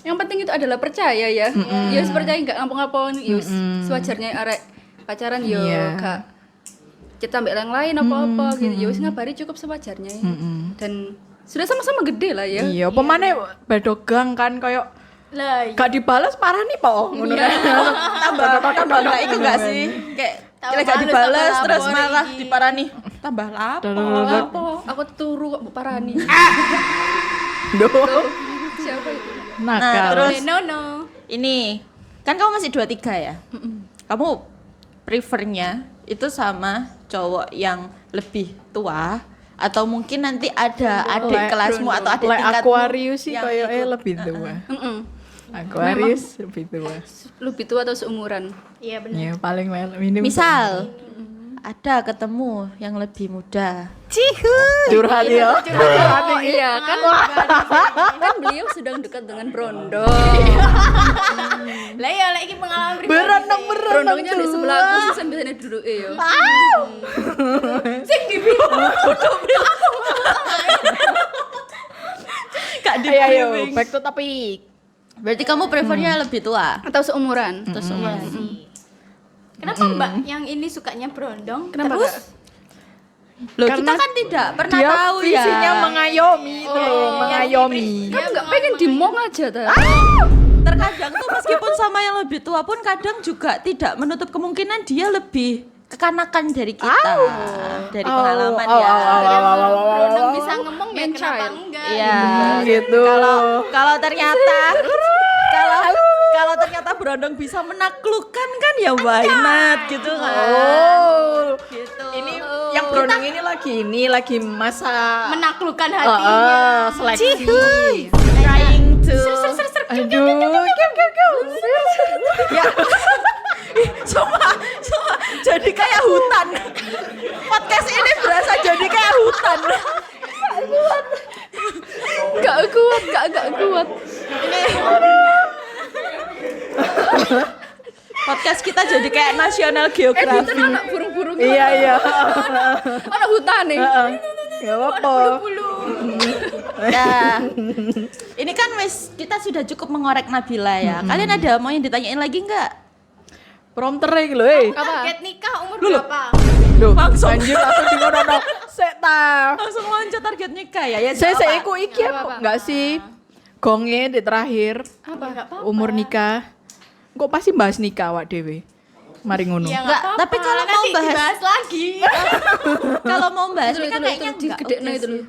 yang penting itu adalah percaya ya. Ya wis percaya nggak ngapa-ngapain ya wis sewajarnya arek pacaran yo Iya. gak kita ambek yang lain apa-apa gitu. Ya wis ngabari cukup sewajarnya. Dan sudah sama-sama gede lah ya. Iya, apa maneh bedo gang kan koyo Lah, iya. gak dibalas parah nih po ngono kan. tambah enggak itu enggak sih? Kayak Tambah gak halus, dibales tambah terus lapor malah iki. diparani. Tambah lapo. Apa? Aku turu kok mbok parani. Duh, Siapa itu? nakal. terus No. ini kan kamu masih 23 ya? Kamu prefernya itu sama cowok yang lebih tua atau mungkin nanti ada adik Lek- kelasmu atau adik lek tingkatmu Aquarius sih yang koyo ikut? lebih tua. Heeh. Aquarius lebih tua. Lebih tua atau seumuran? Iya benar. Ya paling minim. Misal ada ketemu yang lebih muda. curhat ya. Oh iya kan kan beliau sedang dekat dengan Brondo. Lah ya, lek iki pengalaman pribadi. Berenang Brondongnya di sebelah aku sih sambil sana duduk yo. Sing di Kak di Ayo, briefing. back to topic. Berarti kamu prefernya lebih tua Atau seumuran? atau seumuran? Kenapa Mbak yang ini sukanya brondong? Kenapa Terus Kak? Loh, Karena kita kan tidak pernah Dia tahu ya. visinya mengayomi itu loh, mengayomi. Kamu nggak pengen dimong aja ta? Terkadang tuh meskipun sama yang lebih tua pun kadang juga tidak menutup kemungkinan dia lebih kekanakan dari kita. Dari pengalaman ya. brondong bisa ngomong ya Man kenapa child. enggak? Iya. Gitu. Kalau ternyata kalau ternyata Brondong bisa menaklukkan kan ya why not gitu kan. Oh. Gitu. Ini yang Brondong ini lagi masa Menaklukkan hatinya. seleksi. trying to Ser Aduh, kiu. Ya. Cuma jadi kayak hutan. Podcast ini berasa jadi kayak hutan. Gak kuat. Podcast kita jadi kayak National Geographic. Anak burung-burung. Iya. Anak hutan nih. Gak apa-apa. Nah, ini kan kita sudah cukup mengorek Nabila ya. Kalian ada mau yang ditanyain lagi nggak? Prompter iki lho, eh. Target nikah umur berapa? Duh, Langsung. anjir aku di ngono. Sik ta. Langsung loncat target nikah ya. Ya Saya jawab, Pak. iku iki apa? Enggak sih. Gonge di terakhir Apa? umur nikah. Kok pasti bahas nikah awak dhewe. Mari ngono. Ya Nggak, apa-apa, tapi kalau mau nanti bahas- dibahas lagi. Kalau mau bahas Itu nikah kayaknya di enggak. gede itu loh.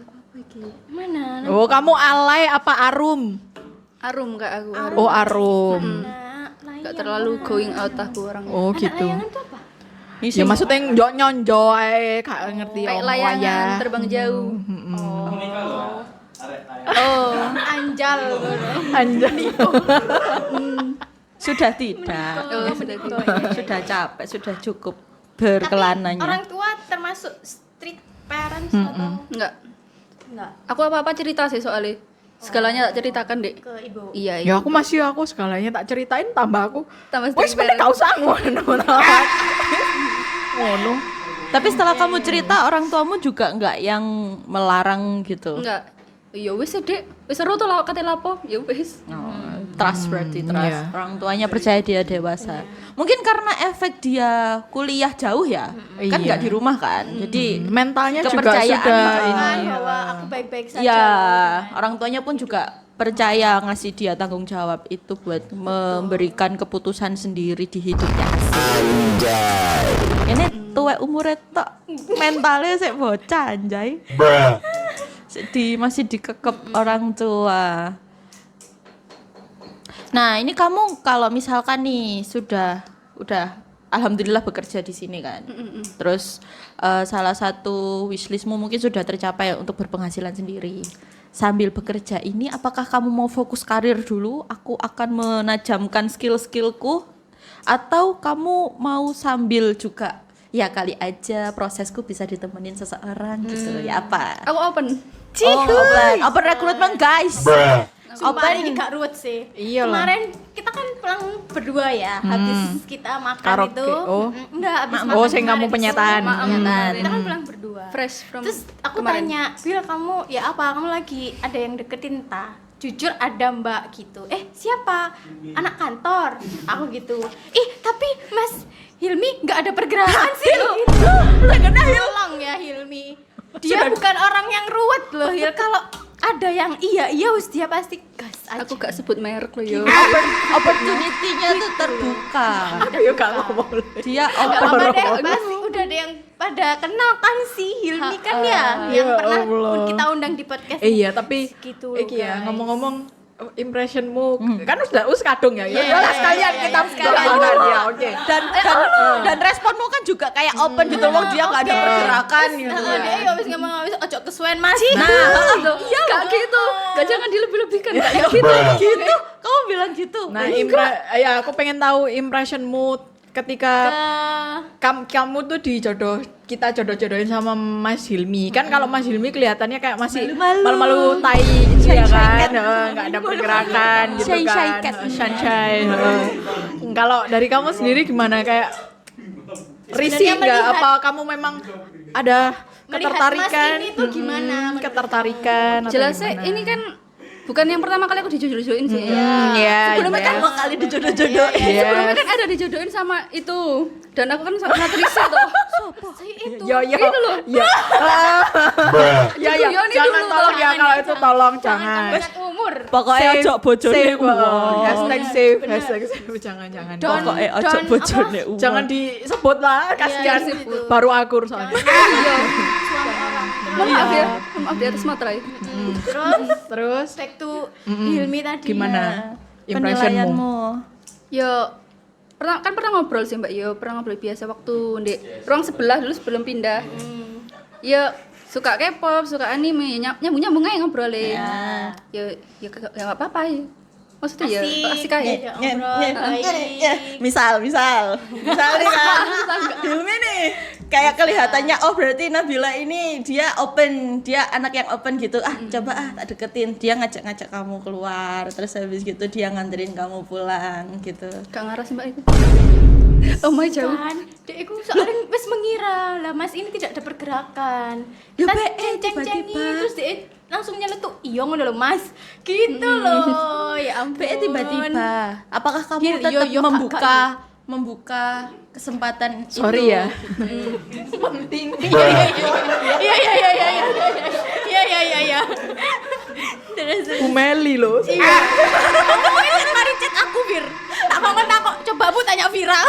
Mana? Oh, kamu alay apa arum? Arum gak aku. Oh, arum. Gak terlalu going out aku orang. Oh, gitu. Layangan itu apa? Ya maksudnya nyonjo ae, gak ngerti Kayak omong layangan wayah. terbang jauh. Oh, anjal. Anjay. Sudah tidak. Oh, sudah gitu. Sudah capek, sudah cukup berkelananya. Orang tua termasuk street parents atau Enggak. enggak Aku apa-apa cerita sih soalnya. Segalanya tak ceritakan, Dek. ke ibu? Iya, Ya aku segalanya tak ceritain tambah aku. Tambah Wes strict bener gak usah ngono. Ngono. Tapi setelah kamu cerita orang tuamu juga enggak yang melarang gitu. Enggak. Ya wis Dek. Wis seru tuh lah kate lapo. Ya wis. Trust berarti trust. iya. Orang tuanya percaya dia dewasa. Mungkin karena efek dia kuliah jauh ya. Kan Iya. nggak di rumah kan. Jadi Mentalnya juga kepercayaan sudah Kan ini. bahwa aku baik-baik saja. ya orang tuanya pun juga percaya ngasih dia tanggung jawab itu buat memberikan keputusan sendiri di hidupnya. Ini tuwek umurnya tok mentalnya sih bocah anjay. Masih dikekep orang tua. Nah, ini kamu kalau misalkan nih udah alhamdulillah bekerja di sini kan. Terus salah satu wishlistmu mungkin sudah tercapai untuk berpenghasilan sendiri. Sambil bekerja ini apakah kamu mau fokus karir dulu? Aku akan menajamkan skill-skillku atau kamu mau sambil juga ya kali aja prosesku bisa ditemenin seseorang gitu. Ya apa? Aku open. Open recruitment guys. Sumpah ini gak ruwet sih. Iyalah. Kemarin kita kan pulang berdua ya, habis kita makan Karaoke, itu. oh. Enggak, habis Oh, makan sing kamu kemarin penyataan. itu. Penyataan. Kita kan pulang berdua. Fresh from Terus aku kemarin. tanya, Bil kamu ya apa? Kamu lagi ada yang deketin ta? Jujur ada mbak gitu. Siapa? Anak kantor. Aku gitu. Tapi Mas Hilmi nggak ada pergerakan sih. Tolong ya Hilmi. Dia bukan orang yang ruwet loh Hil. Kalau ada yang iya wis dia pasti gas aja. Aku gak sebut merek loh yo. Opportunity-nya tuh terbuka. Ayo gak ngomong. Dia Gak open. apa-apa deh, pasti udah ada yang pada kenal kan si Hilmi kan ya, yang Ya pernah Allah. kita undang di podcast. Iya, tapi Gitu iki ya guys. ngomong-ngomong impressionmu kan udah sekadung ya. Ya udah sekalian iya, kita sekalian. doakan ya, oke. Dan responmu kan juga kayak open gitu loh, dia nggak ada pergerakan gitu. Dia ya wis ngomong wis ojo kesuwen Mas. Nah, Iya gak gitu. Gak jangan dilebih-lebihkan. Gak gitu. Kamu bilang gitu. Nah, ya aku pengen tahu impressionmu ketika kamu tuh kita jodoh-jodohin sama Mas Hilmi. Kan kalau Mas Hilmi kelihatannya kayak masih malu-malu tai gitu ya kan. Enggak ada pergerakan gitu Shy kan. cat. Sunshine. Kalau dari kamu sendiri gimana, kayak risih Sebenarnya enggak, melihat- apa kamu memang ada Melihat ketertarikan? Mas ini tuh gimana? Ketertarikan atau jelasnya gimana? ini kan bukan yang pertama kali aku dijodohin sih. Iya. Sebelumnya kan Dua kali dijodoh-jodoh. Iya. Sebelumnya kan ada dijodohin sama itu. Dan aku kan sama Trisha tuh. Yo Gitu loh. Ya. Ya ya. Yo, ini Jangan dulu, tolong ya, kalau itu tolong jangan. Jangan umur. Pokoknya ojo bojone Save, uang. hashtag save, hashtag save. Jangan. Pokoknya ojo Don bojone apa? uang. Jangan disebut lah, kasihan. disebut. Baru akur soalnya. Suami orang. Maaf ya. Maaf di atas materai. Terus Back to Hilmi tadi. gimana impressionmu? Penilaianmu. Yo pernah ngobrol sih Mbak. Yo pernah ngobrol biasa waktu di ruang sebelah dulu sebelum pindah. Ya suka K-pop, suka anime, nyambung aja ngobrolin. Ya nggak apa-apa ya. Maksudnya ya asik aja. Ya baik. Misal nih kan, Hilmi nih kayak kelihatannya berarti Nabila ini dia anak yang open gitu. Coba tak deketin, dia ngajak kamu keluar, terus habis gitu dia nganterin kamu pulang gitu. Gak ngaras Mbak itu. Oh my jauh. Kan, dek iku soalnya wis mengira lah Mas ini tidak ada pergerakan. Ya, Kita Be, ceng-cengi tiba-tiba. terus dek langsung nyeletuk iya ngono lho Mas. Gitu loh. Ya ampun. Tiba-tiba, apakah kamu Gil, tetap yo, membuka kesempatan Sorry itu? ya. Penting. Iya. Terus Bu Meli loh. mari chat aku Bir. Tak mau takok coba Bu tanya Vira.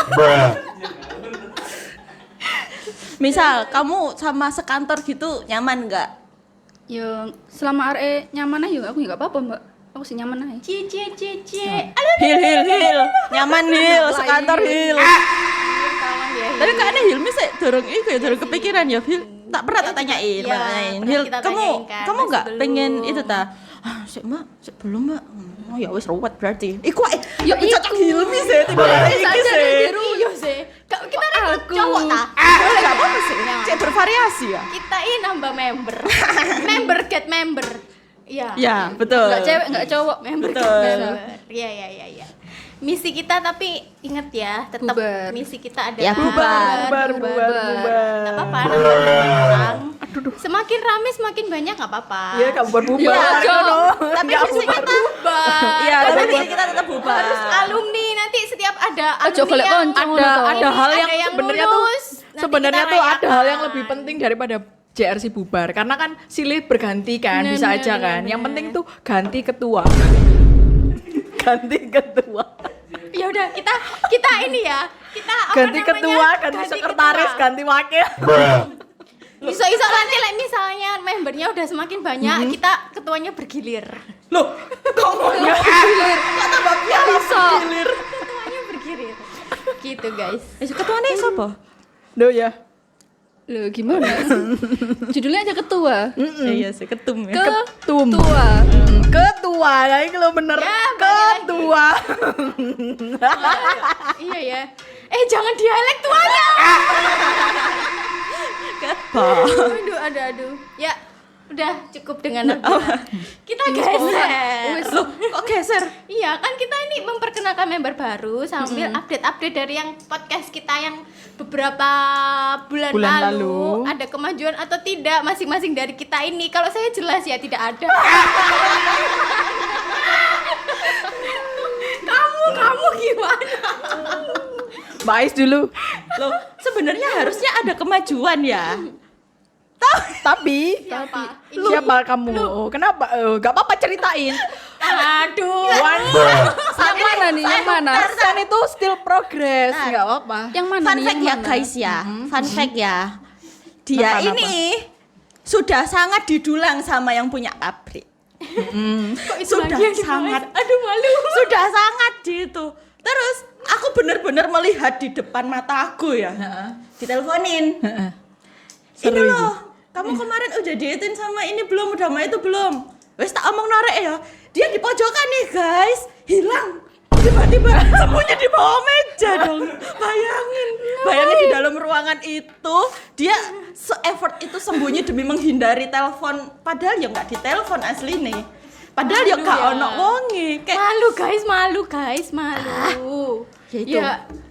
Misal kamu sama sekantor gitu nyaman nggak? Ya selama RE nyaman aja aku nggak apa-apa Mbak. Aku sih nyaman aja. Cie. Hil, nyaman Hil, sekantor Hil. Tapi kayaknya Hilmi sih dorong kepikiran ya Hil. Tak pernah tak tanyain, Iya, tanyain. pernah Hil, kita kamu tanyain kan, kamu masih nggak belum. pengen itu ta? Sik Mbak, sik belum Mbak. Oh ya wis ruwet berarti. Iku Yo, tapi cocok iku. Hilmi sih tiba-tiba iki sih. Iya sih. Kita Aku. cowok ta. Boleh enggak apa-apa sih. Cek bervariasi ya. Kita ini nambah member. member get member. Iya. Ya, betul. Nggak cewek nggak cowok. Member Betul. get member. Iya. Misi kita tapi inget ya, tetap Bubar. misi kita adalah Ya, bubar. Nggak apa-apa, nambah orang. Semakin rame semakin banyak nggak apa-apa. Iya, kamu bubar. Tapi misi kita bubar. Iya, tapi kita tetap bubar. Harus alumni nanti setiap ada Ojo alumni golek yang konco ngono to. ada hal yang ada sebenarnya tuh lulus, nanti sebenarnya kita tuh ada hal yang rayakan. lebih penting daripada JRC bubar karena kan silih berganti kan Bener, bisa bener, aja bener, kan yang bener. penting tuh ganti ketua ganti ketua Ya udah kita ini ya. Kita apa ganti namanya? ketua ganti sekretaris ketua. ganti wakil Iso-iso nanti misalnya membernya udah semakin banyak, kita ketuanya bergilir. Loh, kok ngomongnya gilir? Kok tambah biasa? Ketuanya bergilir. Gitu, guys. Ketuanya siapa? Duh ya Loh gimana? Judulnya aja ketua. Iya sih, ketum ya. tum Ketua. ketua ya ini lo bener Ya, ketua Iya ya. Jangan dialek tuanya. Aduh. Ya, udah cukup dengan Nabila. Kita geser. Loh, kok geser? Iya, kan kita ini memperkenalkan member baru sambil update-update dari yang podcast kita yang beberapa bulan lalu. Ada kemajuan atau tidak masing-masing dari kita ini. Kalau saya jelas ya tidak ada. Kamu gimana? Bais dulu Loh, sebenarnya harusnya ada kemajuan ya. tapi Siapa? siapa kamu oh, kenapa gak apa-apa ceritain Aduh. Yang mana nih? Yang mana? kan itu still progress nggak apa-apa Yang mana Fun nih? fact Yang ya mana? guys ya. Fun fact ya. Dia Kenapa? ini sudah sangat didulang sama yang punya pabrik. Kok itu Sudah lagi yang sangat. dibahas? Aduh malu. Sudah sangat gitu. Terus aku benar-benar melihat di depan mataku ya. Diteleponin. Ini Seru loh, kamu kemarin udah diitin sama ini belum, udah sama itu belum? Wes tak omong norek ya. Dia di pojokan nih guys, hilang. Tiba-tiba sembunyi di bawah meja dong. Bayangin di dalam ruangan itu dia se-effort itu sembunyi demi menghindari telepon. Padahal ya nggak ditelepon asli nih. Padahal ya Malu gak ya. ono wonge. Kayak Malu guys, malu. ya itu.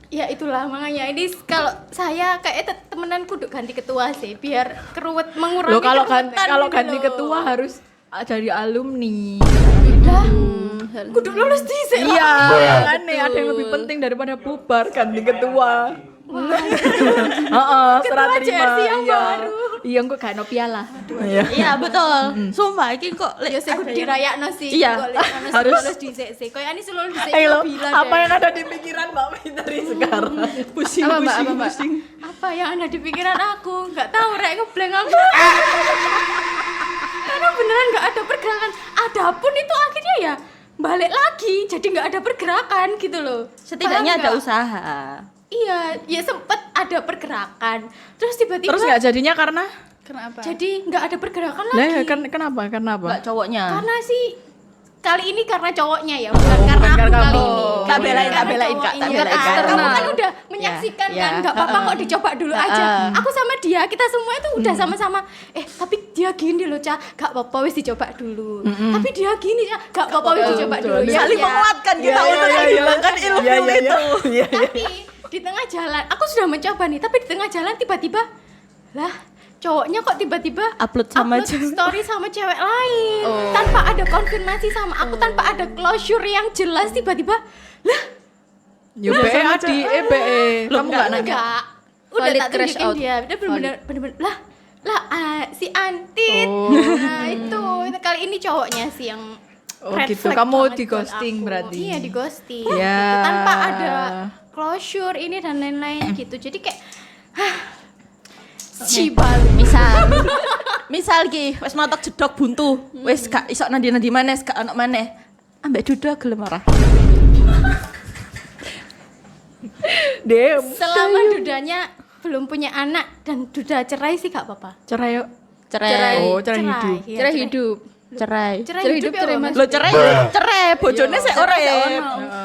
Ya itulah makanya ini kalau saya kayak temenanku udah ganti ketua sih biar keruwet mengurangi Loh kalau keruwetan kalau gitu ganti loh. ketua harus dari alumni. Kudu lulus di sini. Iya, kan nih ada yang lebih penting daripada bubar ganti ketua. Heeh, serah Ketua terima. JRC yang Iya. baru. Iya, kok gak ono piala. Iya. Iya betul. Sumpah iki kok Ya sih kudu dirayakno sih. Iya, harus harus. lulus di sini. Kayak ini lulus di Ayo, sini bilang apa deh. yang ada di pikiran Mbak Fitri sekarang? pusing. Apa yang ada di pikiran aku? Nggak tahu, rek ngeblank aku. Karena beneran nggak ada pergerakan. Adapun itu akhirnya ya balik lagi, jadi nggak ada pergerakan gitu loh. Setidaknya Paham ada nggak? usaha. Iya, ya sempet ada pergerakan. Terus tiba-tiba Terus nggak jadinya karena? Kenapa? jadi nggak ada pergerakan Lah lagi. ya kan kenapa? Enggak cowoknya. Karena sih kali ini karena cowoknya ya, bukan karena bukan aku karena kali kamu. ini. Tak belain, tak Karena belain, cowok Kak, tak ini. belain, Ah, Kak. kamu kan udah menyaksikan Ya. kan, nggak apa-apa kok dicoba dulu aja. Aku sama dia, kita semua itu udah sama-sama. Tapi dia gini loh, Ca, gak apa-apa wis dicoba dulu. Tapi dia gini, Ca, gak apa-apa wis dicoba dulu. Ya, Saling ya. menguatkan kita Iya, untuk iya, iya. menghilangkan ilmu Iya, iya, itu. iya. Tapi di tengah jalan, aku sudah mencoba nih, tapi di tengah jalan tiba-tiba lah cowoknya kok tiba-tiba Upload sama cewek. story sama cewek lain tanpa ada konfirmasi sama aku, tanpa ada closure yang jelas, tiba-tiba lah Yo BE adi, BE. Kamu enggak nanya? enggak udah Valid tak crash tunjukin out. dia bener-bener lah si Antit. Nah itu kali ini cowoknya sih yang Oh, red gitu. flag Kamu banget di buat ghosting aku. berarti? Iya, di ghosting Ya. gitu. Tanpa ada closure ini dan lain-lain gitu. Jadi kayak cibal. Misal ki wis matok jedok buntu, wis gak iso nandi-nandi maneh, gak ono maneh. Ambek Duda gelem ora? Dem. Selama dudanya belum punya anak dan duda cerai sih gak apa-apa. Cerai yuk. Cerai. Oh, cerai hidup. Iya, Cerai hidup. Cerai. Cerai Cerai hidup hidup, ya cerai apa, mati. Mas? Lo cerai, cerai, bojone sik ora ya.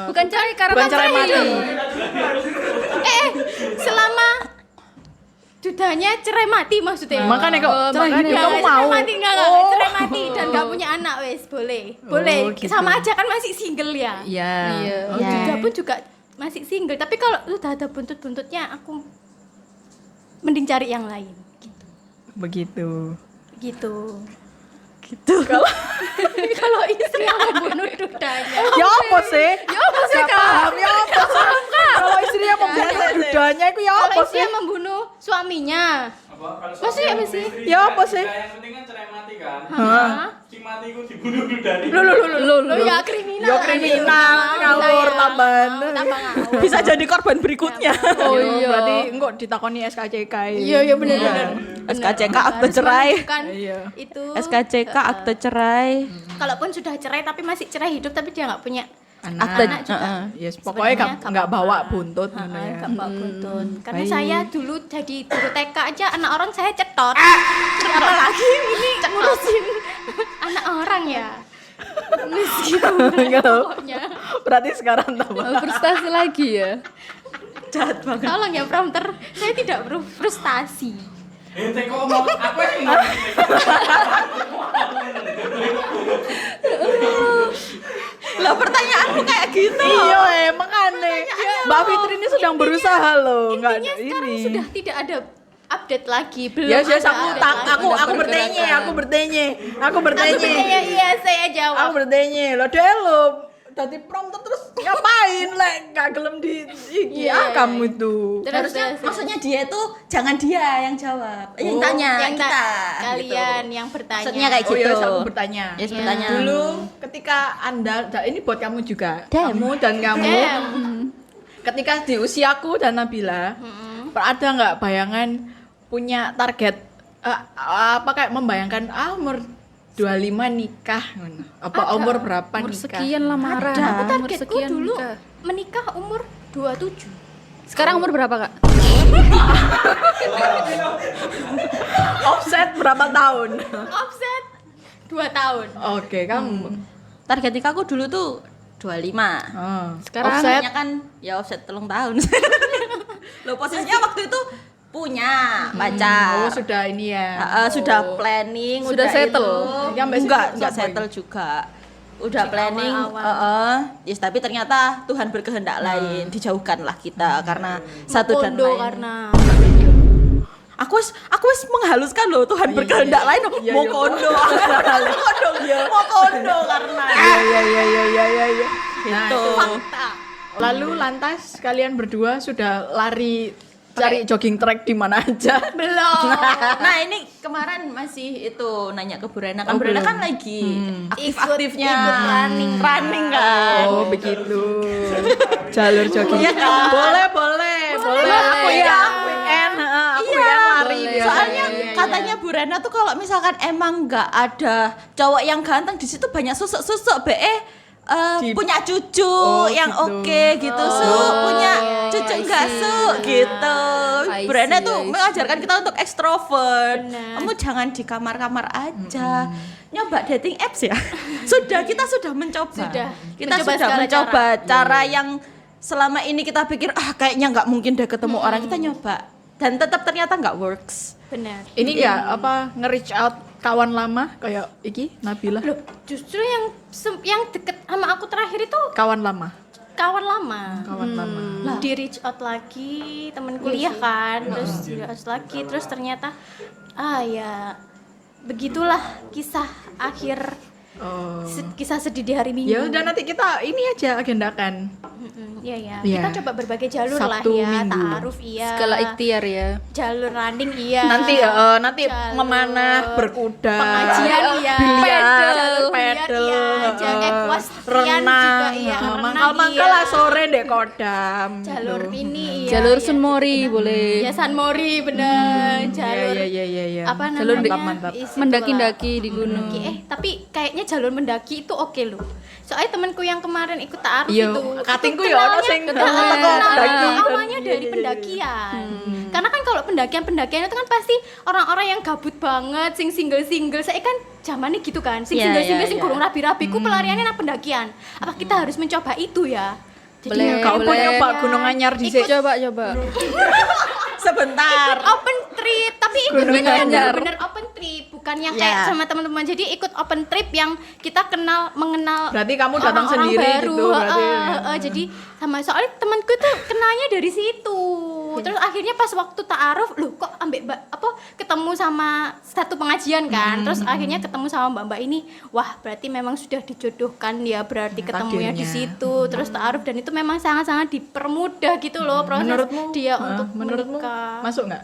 Bukan cerai karena Bukan cerai mati. Selama dudanya cerai mati maksudnya. Makanya kok cerai makanya. hidup kamu Cerai mau. mati enggak, cerai mati dan gak punya anak wes boleh. Boleh. gitu. Sama aja kan masih single ya. Iya. Iya. Oh, Duda pun juga masih single, tapi kalau udah ada buntut-buntutnya aku mending cari yang lain Begitu. gitu. Kalau istri yang membunuh dudanya. Ya apa sih? Ya apa sih paham? Ya apa sih? Kalau istri yang membunuh dudanya itu ya Kalau apa istri sih? yang membunuh suaminya. Maksudnya apa sih? Ya apa sih? Yang penting kan cerai mati kan. Hah? Cing mati ku dibunuh dudane. Lo ya kriminal. Ya kriminal, ngawur tambahan. Tambah ngawur. Bisa jadi korban berikutnya. Oh iya. Berarti enggak ditakoni SKCK. Iya benar. SKCK akte cerai. Iya. Itu SKCK akte cerai. kalaupun sudah cerai tapi masih cerai hidup tapi dia nggak punya Akte anak juga. Yes, pokoknya Sebenarnya enggak bawa apa-apa. buntut ngono ya. Nggak bawa buntut. Karena Baik. saya dulu jadi guru TK aja anak orang saya cetot. Apalagi ini ngurusin anak orang ya. Enggak tahu. Pokoknya. Berarti sekarang tambah. Oh, frustasi lagi ya. Tolong ya prompter, saya tidak frustasi. Ente kok ngomong aku yang ngomong. Lah pertanyaanmu kayak gitu. Iya, emang aneh. Mbak Fitri ini sedang berusaha loh, enggak Intinya sekarang ini. sudah tidak ada update lagi. Belum Ya, ada yes, aku update tak lagi. aku bertanya, aku bertanya. Aku bertanya. Iya, saya jawab. Aku bertanya. Lo deh lo tadi prompter terus ngapain lek gak gelem di iki Iya, kamu iya. itu. Harusnya maksudnya dia itu jangan dia yang jawab. Yang Oh, tanya yang kita. kalian gitu. yang bertanya. Maksudnya kayak Oh gitu. ya, aku bertanya. Yes, bertanya. Dulu ketika Anda, ini buat kamu juga. Damn. Kamu dan kamu. Damn. Ketika di usiaku dan Nabila, ada nggak bayangan punya target apa kayak membayangkan umur 25 nikah ngono. Apa umur berapa Umur nikah? sekian lamaran. Aku Umur targetku sekian dulu nikah. menikah umur 27. Sekarang umur berapa, Kak? Offset berapa tahun? Offset 2 tahun. Oke, kamu. Target nikahku dulu tuh 25. Oh. Sekarang offset Offsetnya kan ya offset 3 tahun. Lo posisinya waktu itu punya pacar. Oh, sudah ini ya. Sudah planning, Sudah udah settle. itu. Ya, Mbak enggak Siti, settle juga. Udah planning, awal-awal. yes, tapi ternyata Tuhan berkehendak lain, dijauhkanlah kita karena satu dan Kondo lain. karena Aku wis menghaluskan loh Tuhan berkehendak lain Iya, mau iya. kondo. Mau kondo karena Iya. gitu. fakta. Lalu lantas kalian berdua sudah lari cari jogging track di mana aja? Belum. Nah, ini kemarin masih itu nanya ke Bu Rena kan. Oh, Bu Rena belum. kan lagi aktif-aktifnya ikut running kan. Oh, begitu. Jalur jogging. Iya kan? Boleh. Aku ya, weekend, aku weekend lari. boleh. biasanya. Soalnya Iya, iya. katanya Bu Rena tuh kalau misalkan emang nggak ada cowok yang ganteng di situ banyak susuk-susuk punya cucu yang gitu. oke gitu, Su. Punya cucu enggak, Su? Gitu. I Brandnya see, tuh I see. mengajarkan kita untuk ekstrovert. Benar. Kamu jangan di kamar-kamar aja. Nyoba dating apps ya. Kita sudah mencoba. Kita Mencoba sudah segala mencoba cara yang selama ini kita pikir kayaknya nggak mungkin deh ketemu orang, kita nyoba dan tetap ternyata nggak works. Benar. Ini enggak nge-reach out kawan lama kayak iki Nabila. Loh, justru yang deket sama aku terakhir itu Kawan lama. kawan lama. Kawan lama. Lah, di reach out lagi temen kuliah kan, terus di reach out lagi, terus ternyata ya begitulah kisah akhir Oh. kisah sedih di hari Minggu. Ya udah nanti kita ini aja agendakan. Iya ya. Iya. Kita coba berbagai jalur Sabtu, lah ya, Minggu. ta'aruf iya. Segala ikhtiar ya. Jalur running iya. Nanti Jalur memanah, berkuda, pengajian iya. biliar, Jalur pedal, iya. Jalur equestrian juga renang, iya. Renang mangkal-mangkal iya. lah sore dek kodam. Jalur gitu. ini iya. Jalur iya. Sunmori boleh. Ya San Mori bener. Jalur Iya. apa Jalur namanya? mantap. Isi Mendaki-daki di gunung. tapi kayaknya jalur mendaki itu oke loh. Soalnya temanku yang kemarin ikut ta'aruf Iya, itu katingku ya ono sing kenalnya daki. awalnya dari pendakian. Karena kan kalau pendakian itu kan pasti orang-orang yang gabut banget, sing single-single. Saya kan zamannya gitu kan, sing Iya, single-single iya, sing iya. kurang rapi-rapi ku pelariannya nang pendakian. Apa kita harus mencoba itu ya? Boleh, Kau pun boleh. nyoba Gunung Anyar di sini. Coba. Sebentar. Open trip, tapi ikut Gunung bener-bener Anyar. open trip, bukan yang Ya. kayak sama teman-teman. Jadi ikut open trip yang kita mengenal. Berarti kamu datang orang-orang sendiri baru. gitu, berarti. Jadi sama soalnya temanku tuh kenalnya dari situ. Terus akhirnya pas waktu ta'aruf, loh kok ketemu sama satu pengajian kan. Terus akhirnya ketemu sama mbak-mbak ini. Wah, berarti memang sudah dijodohkan ya, berarti ketemunya di Takdirnya. situ. Terus ta'aruf dan itu memang sangat-sangat dipermudah gitu loh proses Menurutmu dia untuk menurutmu menikah. masuk nggak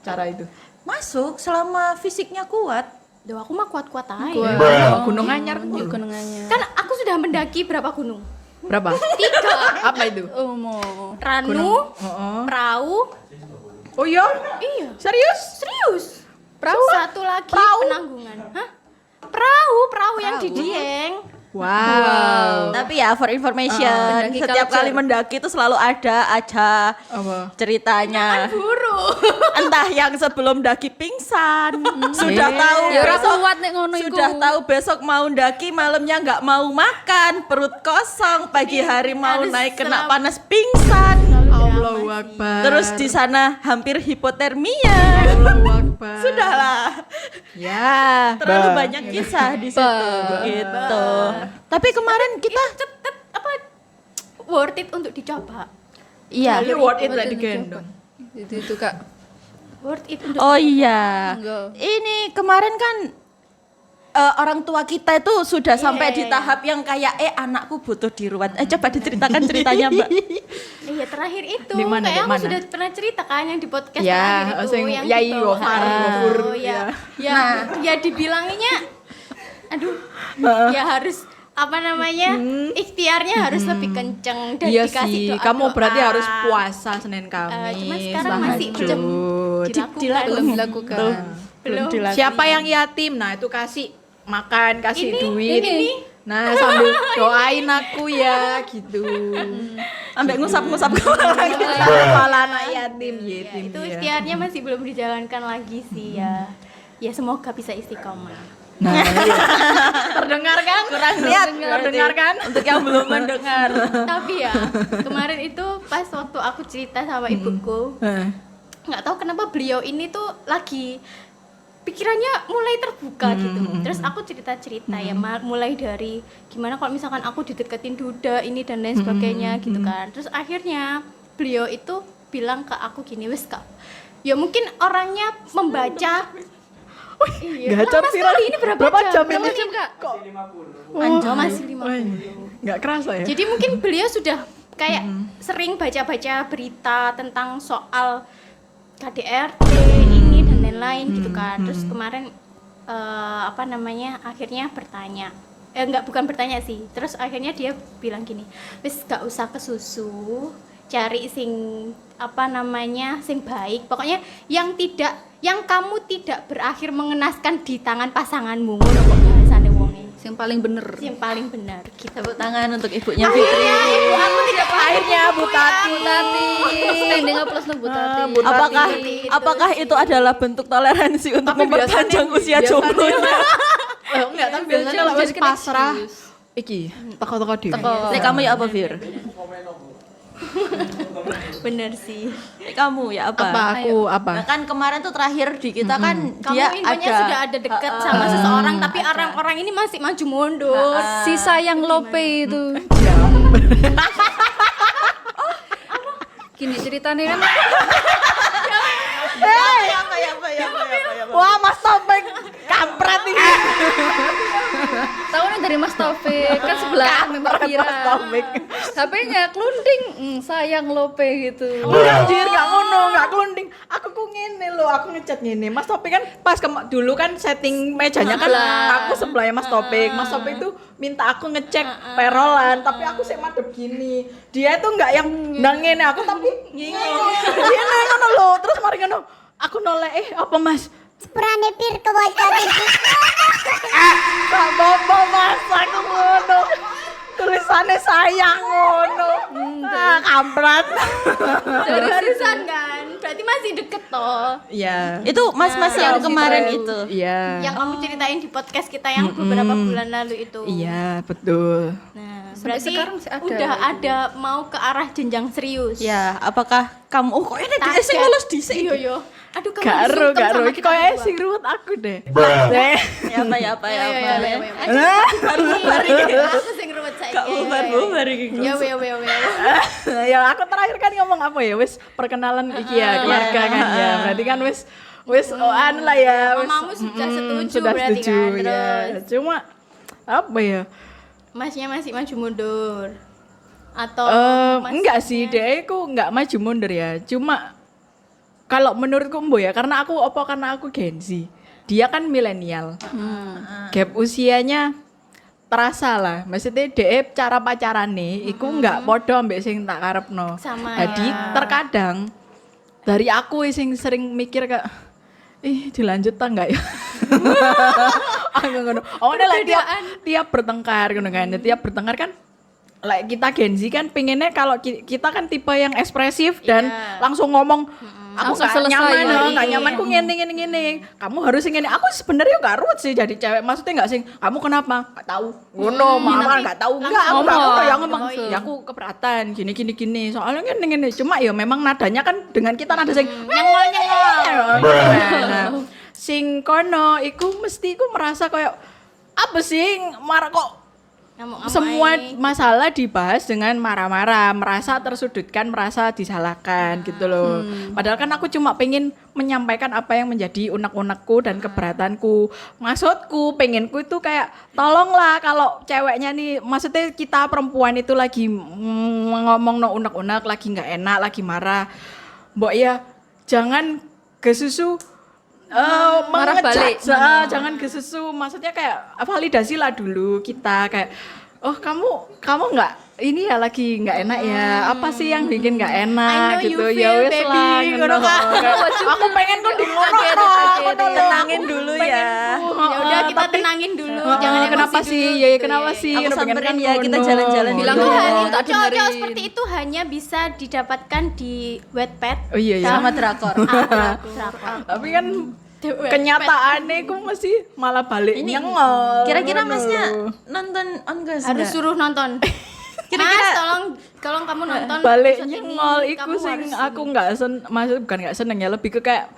cara itu? Masuk selama fisiknya kuat. Duh, aku mah kuat-kuat aja. Oh, Gunung Anyar kan Gunungannya. Kan aku sudah mendaki berapa gunung? berapa? 3. Apa itu? Mau. Ranu, Oh, perahu. oh iya? Iya. Serius? Serius. Perahu? Satu lagi penanggungan. Hah? Perahu yang di Dieng. Wow. Tapi ya for information, Mendaki setiap culture. kali mendaki itu selalu ada aja Apa? ceritanya. Buru. Entah yang sebelum daki pingsan, sudah tahu Ya ora besok, kuat nek ngono iku. sudah tahu besok mau daki, malamnya nggak mau makan, perut kosong, pagi hari mau Harus naik kena selam- panas pingsan. Allahu Akbar. Terus di sana hampir hipotermia. Allahu Akbar. Sudahlah. Ya. Terlalu banyak kisah di situ gitu. Tapi kemarin kita Tetep worth it untuk dicoba. iya. Ini worth it lah digendong. Itu Kak. Worth it untuk Oh iya. Enggak. Ini kemarin kan orang tua kita itu sudah sampai di tahap yang kayak anakku butuh diruat. Coba diceritakan ceritanya, Mbak. Iya, terakhir itu Di mana, kayak di aku mana? sudah pernah cerita kan yang di podcast Ya, terakhir itu sing yang Yai di bawah. Gofar, Gofur, ya. ya. Ya dibilanginya aduh. Ya harus apa namanya? Ikhtiarnya harus lebih kenceng dan Iya dikasih sih, doa-doa. kamu berarti harus puasa Senin Kamis. Cuman sekarang masih tahajud. dilakukan. Belum dilakukan. Belum. Siapa yang yatim? Nah, itu kasih makan, kasih duit. ini. Nah, sambil doain aku ya gitu. Ambek ngusap-ngusap kepala gitu. Kepala anak yatim, yatim. Itu ya. ikhtiarnya masih belum dijalankan lagi sih ya. Ya semoga bisa istiqomah. Nah, iya. Terdengar kan? Kurang niat Terdengar kan? untuk yang belum mendengar. Tapi ya kemarin itu pas waktu aku cerita sama ibuku, nggak tahu kenapa beliau ini tuh lagi pikirannya mulai terbuka gitu. Terus aku cerita-cerita ya mulai dari gimana kalau misalkan aku dideketin duda ini dan lain sebagainya gitu kan. Terus akhirnya beliau itu bilang ke aku gini, wes Kak, ya mungkin orangnya membaca. Iya. Gacor Lama sih, sekali, ini berapa jam? ini? Jam Kak. Anjo masih 50. Nggak kerasa ya? Jadi mungkin beliau sudah kayak sering baca-baca berita tentang soal KDRT ini dan lain-lain gitu kan. Terus kemarin akhirnya bertanya. Bukan bertanya sih. Terus akhirnya dia bilang gini, "Wis gak usah ke susu, cari sing sing baik. Pokoknya yang kamu tidak berakhir mengenaskan di tangan pasanganmu." Ngono kok bahasane wonge. Yang paling bener. Yang paling benar gitu. Tepuk tangan untuk ibunya Fitri. Aku tidak Akhirnya Bu Tati. Standing plus Bu Tati. Bu Tati. Apakah itu adalah bentuk toleransi untuk Tapi memperpanjang usia biasanya- jomblonya? Enggak, tapi biasanya kalau wis Jadi pasrah serius. iki teko-teko dhewe. Nek kamu ya apa, Fir? Bener sih. Nek kamu ya apa? Apa aku Nah, apa? kan kemarin tuh terakhir di kita kan Kamu dia infonya ada sudah ada dekat sama seseorang, tapi orang-orang ini masih maju mundur. Si sayang Lope itu. Gini ceritanya kan Wah, Mas Topeng kampret ini. tahu nih dari Mas Taufik kan sebelah memang Vira. Mas Topeng. HP-nya klunding, sayang Lope gitu. Anjir, gak ngono, gak kelunding. Aku ku ngene lho, aku ngecat ngene. Mas Topeng kan pas dulu kan setting mejanya kan aku sebelahnya Mas Topeng. Mas Topeng tuh minta aku ngecek perolan, tapi aku sih madep gini. Dia tuh enggak yang nang ngene, aku tapi ngene ngono lho. Terus mari ngono, aku noleh apa Mas? Sepurane pir kewajaran Gak apa-apa Mas, aku ngono. Tulisannya sayang ngono. Kampret. Barusan kan, berarti masih deket toh. Iya. itu mas-mas yang kemarin itu. Iya. Yang kamu ceritain di podcast kita yang beberapa bulan lalu itu. Iya, betul. Nah, Sampai berarti sekarang masih ada. udah ada mau ke arah jenjang serius. Ya, apakah kamu kok ini Target. sing lulus dhisik. Iya yo. Aduh kamu Gak ero, disungkem gak ero. sama Iki kita koyo berdua. sing ruwet aku deh. Ya apa ya apa ya apa. Aku sing ruwet saiki. Kak bubar iki. Ya we. Ya aku terakhir kan ngomong apa ya? Wis perkenalan iki ya keluarga kan ya. Berarti kan wis anu lah ya. Wis Mamamu sudah setuju sudah berarti setuju kan. ya. Terus Cuma apa ya? masnya masih maju mundur. Atau Enggak sih, dia aku enggak maju mundur ya. Cuma kalau menurutku Mbo ya, karena aku Gen Z. Dia kan milenial. Gap usianya terasa lah. Maksudnya dia cara pacarane iku enggak podo ambek sing tak karepno. Sama Jadi ya. terkadang dari aku sing sering mikir kayak dilanjut ta enggak ya? Aku ngono. Oh, lah tiap bertengkar ngono kan. Tiap bertengkar kan like kita Gen Z kan pengennya kalau kita kan tipe yang ekspresif dan langsung ngomong aku Langsung gak selesai. nyaman, gak nyaman ku ngene. Kamu harus ngene. Aku sebenarnya gak ruwet sih jadi cewek. Maksudnya gak sing kamu kenapa? Gak tahu. Ngono, mama gak tahu. Enggak, aku gak ngono ya ngomong. Ya aku keberatan gini. Soalnya ngene. Cuma ya memang nadanya kan dengan kita nada sing nyengol. Nah, sing kono iku mesti ku merasa kayak apa sih marah kok semua masalah dibahas dengan marah-marah, merasa tersudutkan, merasa disalahkan gitu loh. Padahal kan aku cuma pengen menyampaikan apa yang menjadi unek-unekku dan keberatanku. Maksudku, pengenku itu kayak tolonglah kalau ceweknya nih, maksudnya kita perempuan itu lagi ngomong no unek-unek, lagi nggak enak, lagi marah. Mbok ya jangan kesusu Marah balik. Jangan kesusu, maksudnya kayak validasi lah dulu kita kayak kamu nggak ini ya lagi nggak enak ya, apa sih yang bikin nggak enak I know gitu you ya feel, wes baby. lah Ngono kan. aku pengen tuh di Tenangin dulu ya. Ya udah kita tenangin dulu, jangan emosi kenapa dulu sih gitu ya kenapa sih Aku Udah pengen samperin kan ya, kita ngono. jalan-jalan Bilang dulu. dulu. Itu tak cowok dengerin. seperti itu hanya bisa didapatkan di Wattpad Oh iya ya Sama drakor. drakor. tapi kan kenyataannya aku mesti malah balik nyengol. Kira-kira Ngono masnya lho. nonton Onggas Harus nggak? suruh nonton. Mas, tolong kamu nonton balik episode ini. nyengol iku Kamu sing harus aku nggak maksud bukan nggak seneng ya, lebih ke kayak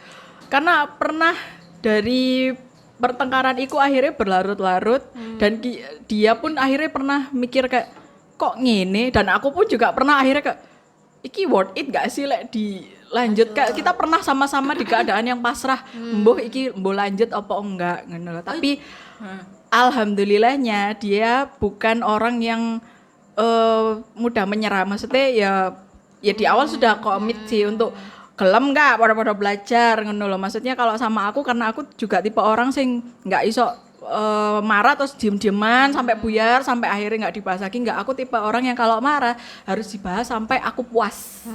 karena pernah dari pertengkaran iku akhirnya berlarut-larut dan dia pun akhirnya pernah mikir kayak kok ngene, dan aku pun juga pernah akhirnya kayak iki worth it gak sih lek dilanjut. Kayak kita pernah sama-sama di keadaan yang pasrah, mbok lanjut apa enggak ngono loh. Tapi alhamdulillahnya dia bukan orang yang mudah menyerah. Maksudnya ya di awal sudah komit sih untuk gelem enggak pada belajar ngono loh. Maksudnya kalau sama aku, karena aku juga tipe orang sing enggak iso marah terus diem-dieman sampai buyar sampai akhirnya nggak dibahas lagi. Nggak, aku tipe orang yang kalau marah harus dibahas sampai aku puas.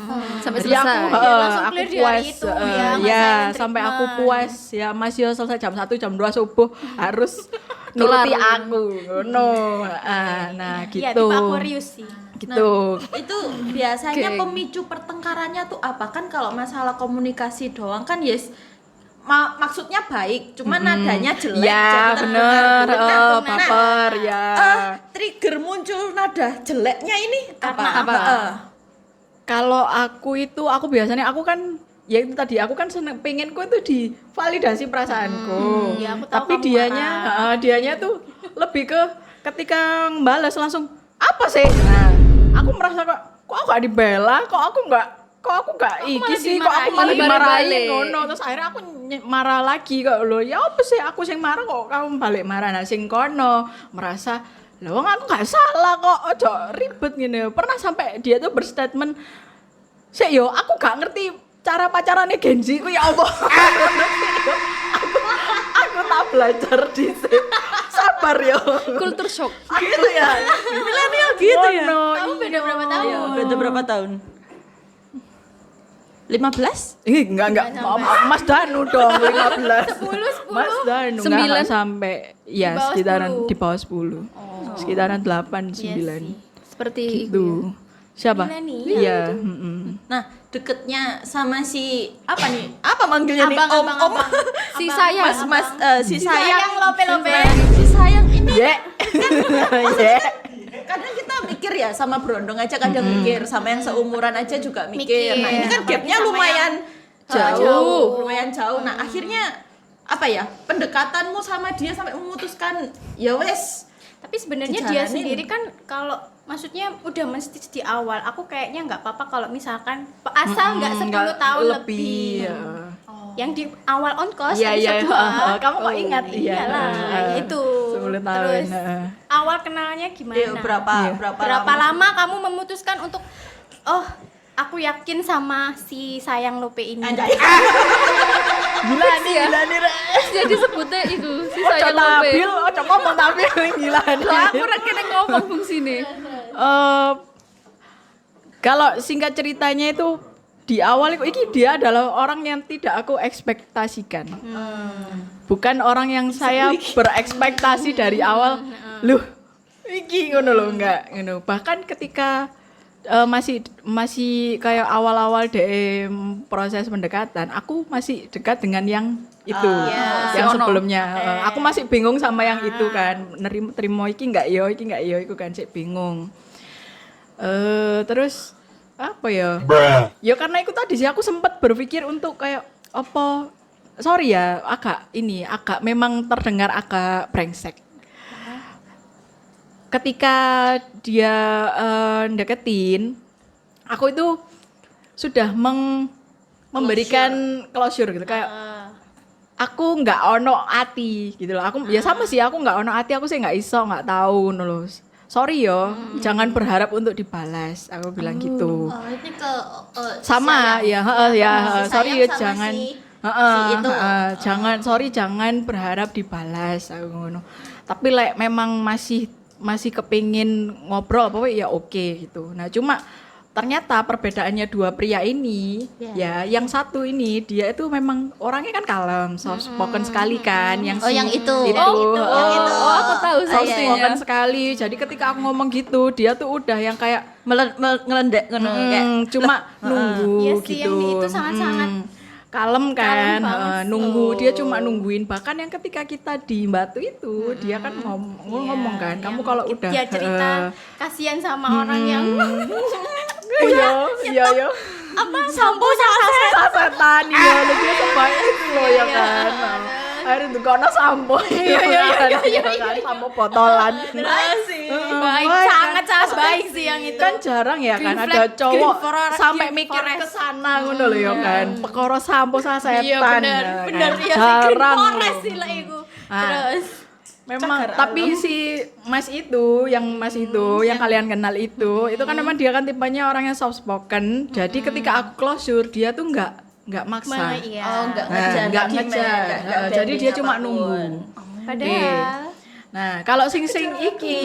Sampai Jadi aku, selesai. langsung aku clear di puas, hari itu, ya, ya silent sampai aku treatment. puas ya, masih selesai jam 1 jam 2 subuh harus nuruti aku ngono. Nah Iya, gitu. tipe Aquarius sih. Gitu. Itu biasanya Oke. pemicu pertengkarannya tuh apa? Kan kalau masalah komunikasi doang kan yes maksudnya baik, cuma nadanya jelek. Ya jadi bener, terdengar jelek. baper ya. Trigger muncul nada jeleknya ini Karena apa? Kalau aku biasanya aku kan ya itu tadi aku kan seneng pengenku itu divalidasi perasaanku. Ya, aku tahu Tapi kamu dianya tuh lebih ke ketika balas langsung apa sih? Nah, aku merasa kok aku gak dibela, kok aku gak iki sih, kok aku malah dimarahin. dimarahin ngono. Terus akhirnya aku marah lagi kok lho. Ya apa sih aku sing marah kok kamu balik marah. Nah, sing kono merasa lah wong aku gak salah kok, ojo ribet ngene. Pernah sampai dia tuh berstatement, "Sik yo, aku gak ngerti cara pacarannya Genji ku ya Allah." aku tak belajar di sini. Sabar yo. Kultur shock. Gitu ya. Milenial gitu ya. Kamu beda berapa tahun? Iya, beda berapa tahun? 15? Enggak. Mas Danu dong 15. 10. Mas Danu Sembilan. enggak sampai ya Di bawah sekitaran 10. di bawah 10. Sekitaran 8 9. sih. Seperti itu. Gitu. Siapa? Milenial. Iya, Nah, deketnya sama si apa nih? Apa manggilnya nih? Abang, Om. Si sayang. Mas si sayang. Sayang lope-lope. Si sayang ini Ye. Ye. kadang kita mikir ya sama Brondong aja kadang mikir, sama yang seumuran aja juga mikir. Mikir. Nah, ini kan Apalagi gapnya sama lumayan jauh. lumayan jauh. Nah, akhirnya apa ya? Pendekatanmu sama dia sampai memutuskan ya wes. Tapi sebenarnya dia Dijalanin. sendiri kan kalau maksudnya udah mesti di awal, aku kayaknya nggak apa-apa kalau misalkan asal nggak 10 tahun lebih. Ya. Yang di awal on course Iya, iya. episode 2. Kamu kok ingat? Iya. Iyalah, itu. 10 tahun. Terus awal kenalnya gimana? Ya, berapa Berapa lama kamu memutuskan untuk aku yakin sama si sayang lope ini. Anjay. Gila nih, gila nih. Jadi sebutnya itu si Ojo sayang tampil, lope. ojo ngomong tampil gila nih. Lah aku rekene ngomong fungsine. Kalau singkat ceritanya itu di awal iki dia adalah orang yang tidak aku ekspektasikan. Bukan orang yang saya berekspektasi dari awal. Loh, iki ngono lho enggak ngono. Bahkan ketika masih kayak awal-awal DM proses pendekatan, aku masih dekat dengan yang itu, yang sebelumnya. Aku masih bingung sama yang itu kan, terima iki enggak yo, iku kan sik bingung. Terus apa ya? Ya karena itu tadi sih aku sempat berpikir untuk kayak apa? Sorry ya, agak memang terdengar agak brengsek. Ketika dia deketin, aku itu sudah memberikan closure gitu kayak aku nggak ono ati gitu loh. Aku ya sama sih, aku nggak ono ati, aku sih nggak iso, nggak tahu loh. Sorry yo, jangan berharap untuk dibalas. Aku bilang gitu. Ini ke Sama sayang. ya, Si sorry sayang ya sama jangan si itu. jangan berharap dibalas aku ngono. Tapi memang masih kepingin ngobrol apa ya oke gitu. Nah, cuma ternyata perbedaannya dua pria ini ya yang satu ini dia itu memang orangnya kan kalem, soft spoken sekali kan, yang Oh, yang itu. Aku tahu soft source-nya. spoken sekali. Jadi ketika aku ngomong gitu, dia tuh udah yang kayak ngelendek ngono kayak cuma nunggu Iya gitu. sih, yang itu sangat-sangat kalem kan, banget. nunggu, dia cuma nungguin. Bahkan yang ketika kita di Batu itu, dia kan ngomong kan, kamu kalau udah dia cerita kasihan sama orang yang iya apa sampo saset. sasetan ya, lebih sebaik itu loh ya kan. Akhirnya tuh kono sampo, iya kan, sampo botolan. Baik, sangat baik sih yang itu. Kan jarang ya kan Green ada flag, cowok green forest, sampai green mikir forest. ke sana ngono lho ya kan. Perkara sampo sasetan. Iya benar, ya benar kan. ya sih Green Jarang Forest loh. sih lah itu. Ah. Terus Memang, tapi si Mas itu, yang kalian kenal itu kan memang dia kan tipenya orang yang soft spoken. Jadi ketika aku closure, dia tuh nggak maksa. iya. Oh, enggak Nah, ngejar, nggak demand, ngejar. nggak Jadi dia bending cuma apapun. nunggu. Padahal Nah, kalau sing iki,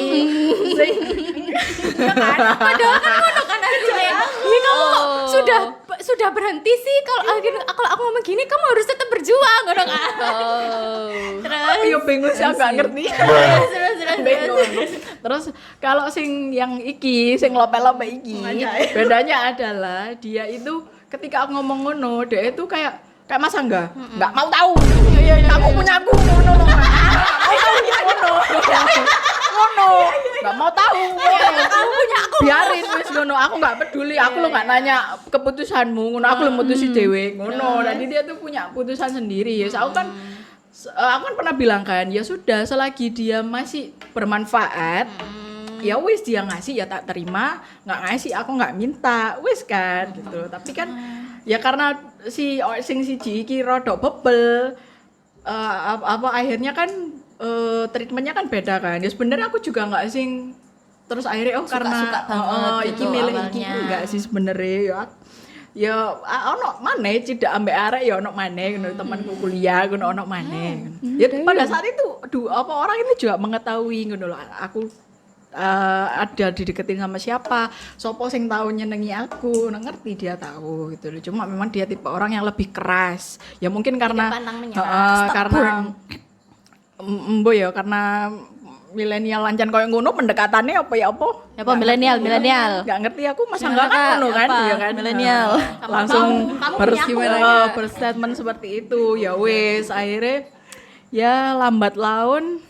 sing padahal kan ngono kan hasilnya. Ini kamu kok sudah berhenti sih kalau aku ngomong gini kamu harus tetap berjuang ngono kan. Aku ya bingung sih, aku gak ngerti. Bingung. Terus kalau sing yang iki, sing lope-lope iki, bedanya adalah dia itu ketika aku ngomong ngono, dia itu kayak Mas Angga, nggak mau tahu. Kamu punya aku ngono loh. Mau tahu ngono. Ngono. Nggak mau tahu. Kamu punya aku. Biarin wis ngono, aku nggak peduli. Aku lo nggak nanya keputusanmu, ngono. Aku lo mutusi dhewe, ngono. Jadi dia tuh punya putusan sendiri. Ya, aku kan pernah bilang kan, ya sudah selagi dia masih bermanfaat, ya wis dia ngasih ya tak terima, nggak ngasih aku nggak minta, wis kan gitu. Tapi kan ya karena si siji iki rodok bebel, akhirnya kan treatmentnya kan beda kan. Ya sebenarnya aku juga nggak sing terus akhirnya Suka-suka karena banget iki gitu milih iki awalnya. enggak sih sebenarnya ya ono maneh cidak ambek arek ya ono maneh ngono temanku kuliah ngono ono maneh. Ya pada saat itu orang ini juga mengetahui ngono loh aku ada dideketin sama siapa, sopo sing tahu nyenengi aku, ngerti dia tahu gitu loh. Cuma memang dia tipe orang yang lebih keras. Ya mungkin karena pantang menyerah, karena mbo ya karena milenial lancan koyo ngono pendekatannya apa ya apa? Ya apa milenial. Enggak ngerti aku Mas Angga kan ngono kan Apa? ya kan. Milenial. Langsung kamu berstatement seperti itu. Ya wis akhirnya ya lambat laun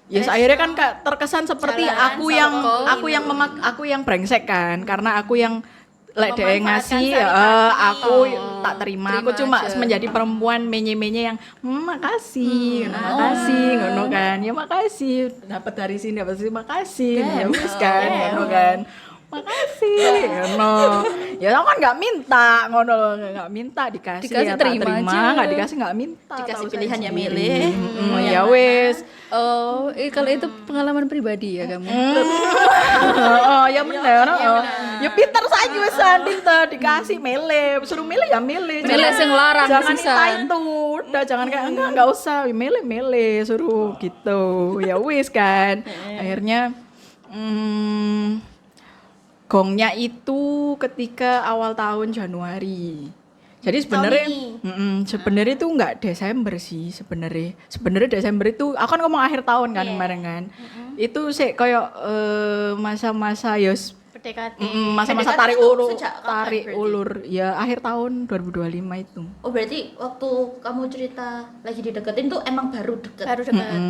akhirnya kan terkesan seperti aku yang brengsek kan karena aku yang lek dhek ngasih aku tak terima. Aku cuma menjadi perempuan menye-menye yang makasih ngono kan. Ya makasih dapat dari sini dapat sini makasih. Ya wis kan ngono kan. Makasih ngono. Ya aku kan enggak minta ngono loh, enggak minta dikasih ya tak terima terima, aja. enggak dikasih enggak minta. Dikasih tahu pilihan saya ya sendiri. milih. Ya wis. Oh, kalau itu pengalaman pribadi ya kamu. Ya bener. Ya pinter saja wesan, pinter dikasih milih, suruh milih ya milih. Milih sing larang Jangan sisan. minta itu. Udah jangan kayak enggak usah, milih suruh gitu. Ya wis kan. Akhirnya gongnya itu ketika awal tahun Januari. Jadi sebenarnya itu enggak Desember sih sebenarnya. Sebenarnya Desember itu aku kan ngomong akhir tahun kan kemarin kan. Itu sih kayak masa-masa ya PDKT. masa-masa PDKT tarik itu ulur, sejak kapan berarti? ya akhir tahun 2025 itu. Oh berarti waktu kamu cerita lagi dideketin tuh emang baru deket. Baru dekat.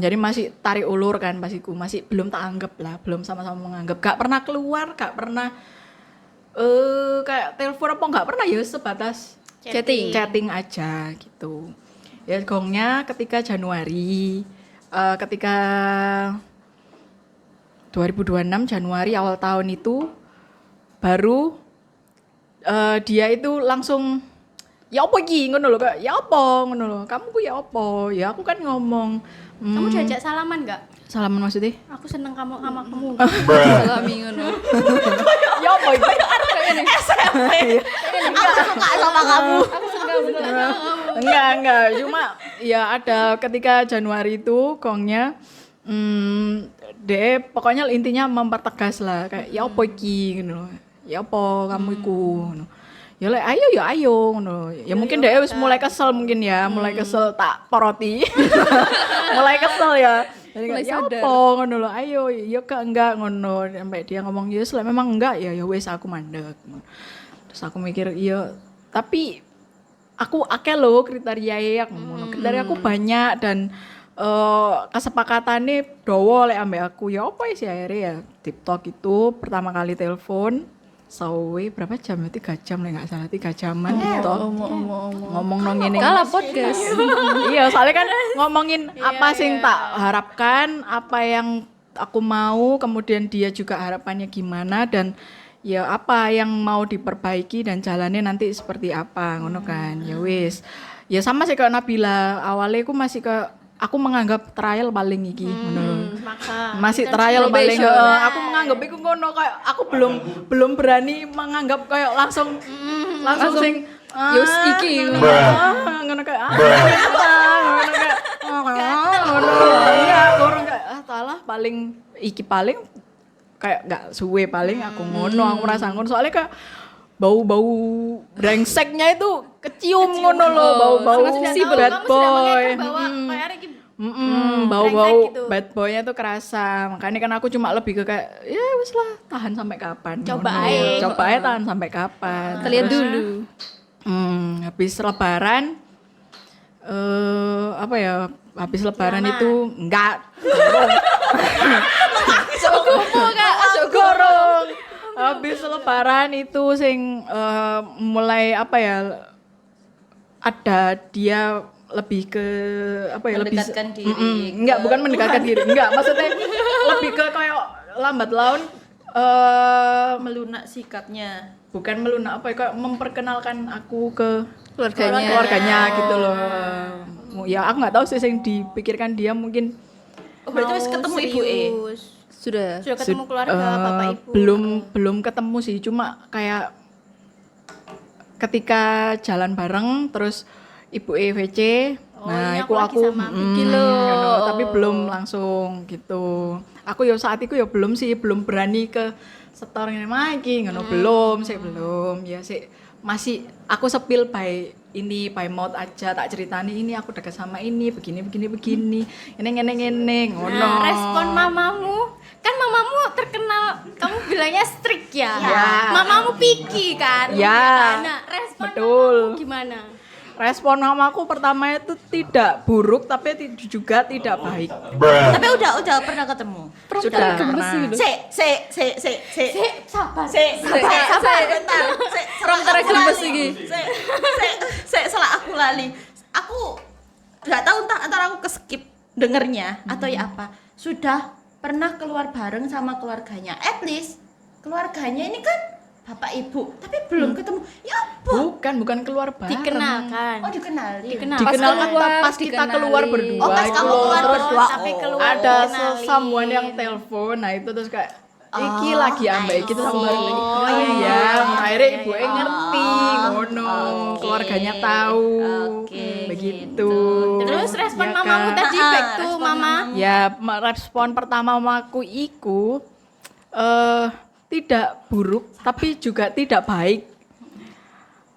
Jadi masih tarik ulur kan pasiku, masih belum tak anggap lah, belum sama-sama menganggap. Gak pernah keluar, gak pernah kayak telepon apa nggak pernah ya sebatas chatting aja gitu. Ya gongnya ketika Januari, ketika 2026 Januari awal tahun itu baru dia itu langsung ya apa iki ngono lho Kak, ya apa ngono lho, kamu ku ya apa, ya aku kan ngomong Kamu diajak salaman enggak? salaman maksudnya Aku seneng kamu sama kamu. Salami ngono. ya apa itu SMP Aku suka sama kamu. enggak cuma ya ada ketika Januari itu gongnya deh pokoknya intinya mempertegas lah kayak ya apa iki ngono ya apa kamu iku ngono ya lek ayo ngono ya mungkin deh wis mulai kesel mungkin ya mulai kesel tak poroti mulai kesel ya jadi Mulai ya sadar. apa ngono lho ayo ya kak enggak ngono sampai dia ngomong ya lek memang enggak ya wis aku mandek terus aku mikir iya tapi aku akeh lho kriteriae aku ngono kriteria aku banyak dan kesepakatannya dowo lek ambek aku ya apa sih akhirnya ya TikTok itu pertama kali telepon berapa jam ya 3 jam lah nggak salah 3 jaman TikTok ngomong nong ini Kalah podcast. iya soalnya kan ngomongin apa sih yang tak harapkan apa yang aku mau kemudian dia juga harapannya gimana dan ya apa yang mau diperbaiki dan jalannya nanti seperti apa ngono kan ya wis ya sama sih kayak Nabila awalnya aku masih aku menganggap trial paling iki ngono lho. Masih trial paling aku menganggap iku ngono kayak aku belum berani menganggap kayak langsung sing Yus iki. ngono kayak ngono kayak ngono kayak salah paling iki paling kayak enggak suwe paling aku ngono aku merasa ngono soalnya kayak bau-bau brengseknya itu kecium ngono loh, bau-bau sangat visible. bad Kamu sudah boy. mengecer bahwa kayak Riki Bau-bau brengsek gitu. bad boynya tuh kerasa. Makanya kan aku cuma lebih ke kayak ya wis lah, tahan sampai kapan. Coba Ngono. aja. Coba aja tahan sampai kapan. Kita lihat dulu. Habis lebaran apa ya? Habis lebaran itu enggak. Gorong. Habis lebaran itu sing mulai apa ya? Ada dia lebih ke apa ya? Mendekatkan lebih diri enggak, bukan mendekatkan diri. Enggak, maksudnya lebih ke kayak lambat laun melunak sikapnya. bukan melunak apa ya, kayak memperkenalkan aku ke Keluarganya. gitu loh. Ya aku nggak tahu sih yang dipikirkan dia mungkin Oh, berarti wis ketemu ibu serius. Sudah. Sudah ketemu keluarga bapak ibu. belum ketemu sih, cuma kayak ketika jalan bareng terus ibu EVC. ini Iku aku lagi sama Iki lho, tapi belum langsung gitu. Aku ya saat itu ya belum berani ke setor ngene iki ngono, belum ya sih masih aku sepil by mouth aja, tak ceritani ini aku dekat sama ini begini ngene ngono. Nah, respon mamamu, kan mamamu terkenal kamu bilangnya strict ya. Ya. Mamamu picky kan. Ya. Nah, respon Betul. mamamu gimana? Respon mamaku pertama itu tidak buruk tapi juga tidak baik. Tapi udah pernah ketemu. Sudah pernah. Se Sabar. sabar bentar. Antara gemes iki. Salah aku lali. Aku nggak tahu antara aku keskip dengernya atau ya apa. Sudah pernah keluar bareng sama keluarganya. At least keluarganya ini kan bapak ibu, tapi belum ketemu. Ya apa? Bukan keluar bareng. Dikenalkan. Oh, dikenali. Dikenalkan pas kita keluar berdua. Oh, pas itu kamu loh. keluar Terus berdua. Tapi Oh. keluar ada dikenali. someone yang telepon, nah itu terus kayak iki Oh, lagi ambek I iki terus see. bareng lagi. Oh iya, akhirnya ibu ngerti ngono. Oke. Keluarganya tahu. Oke, Begitu. Terus respon Ya mamamu kan? tadi back to respon mama. Ya, respon pertama mamaku iku tidak buruk tapi juga tidak baik.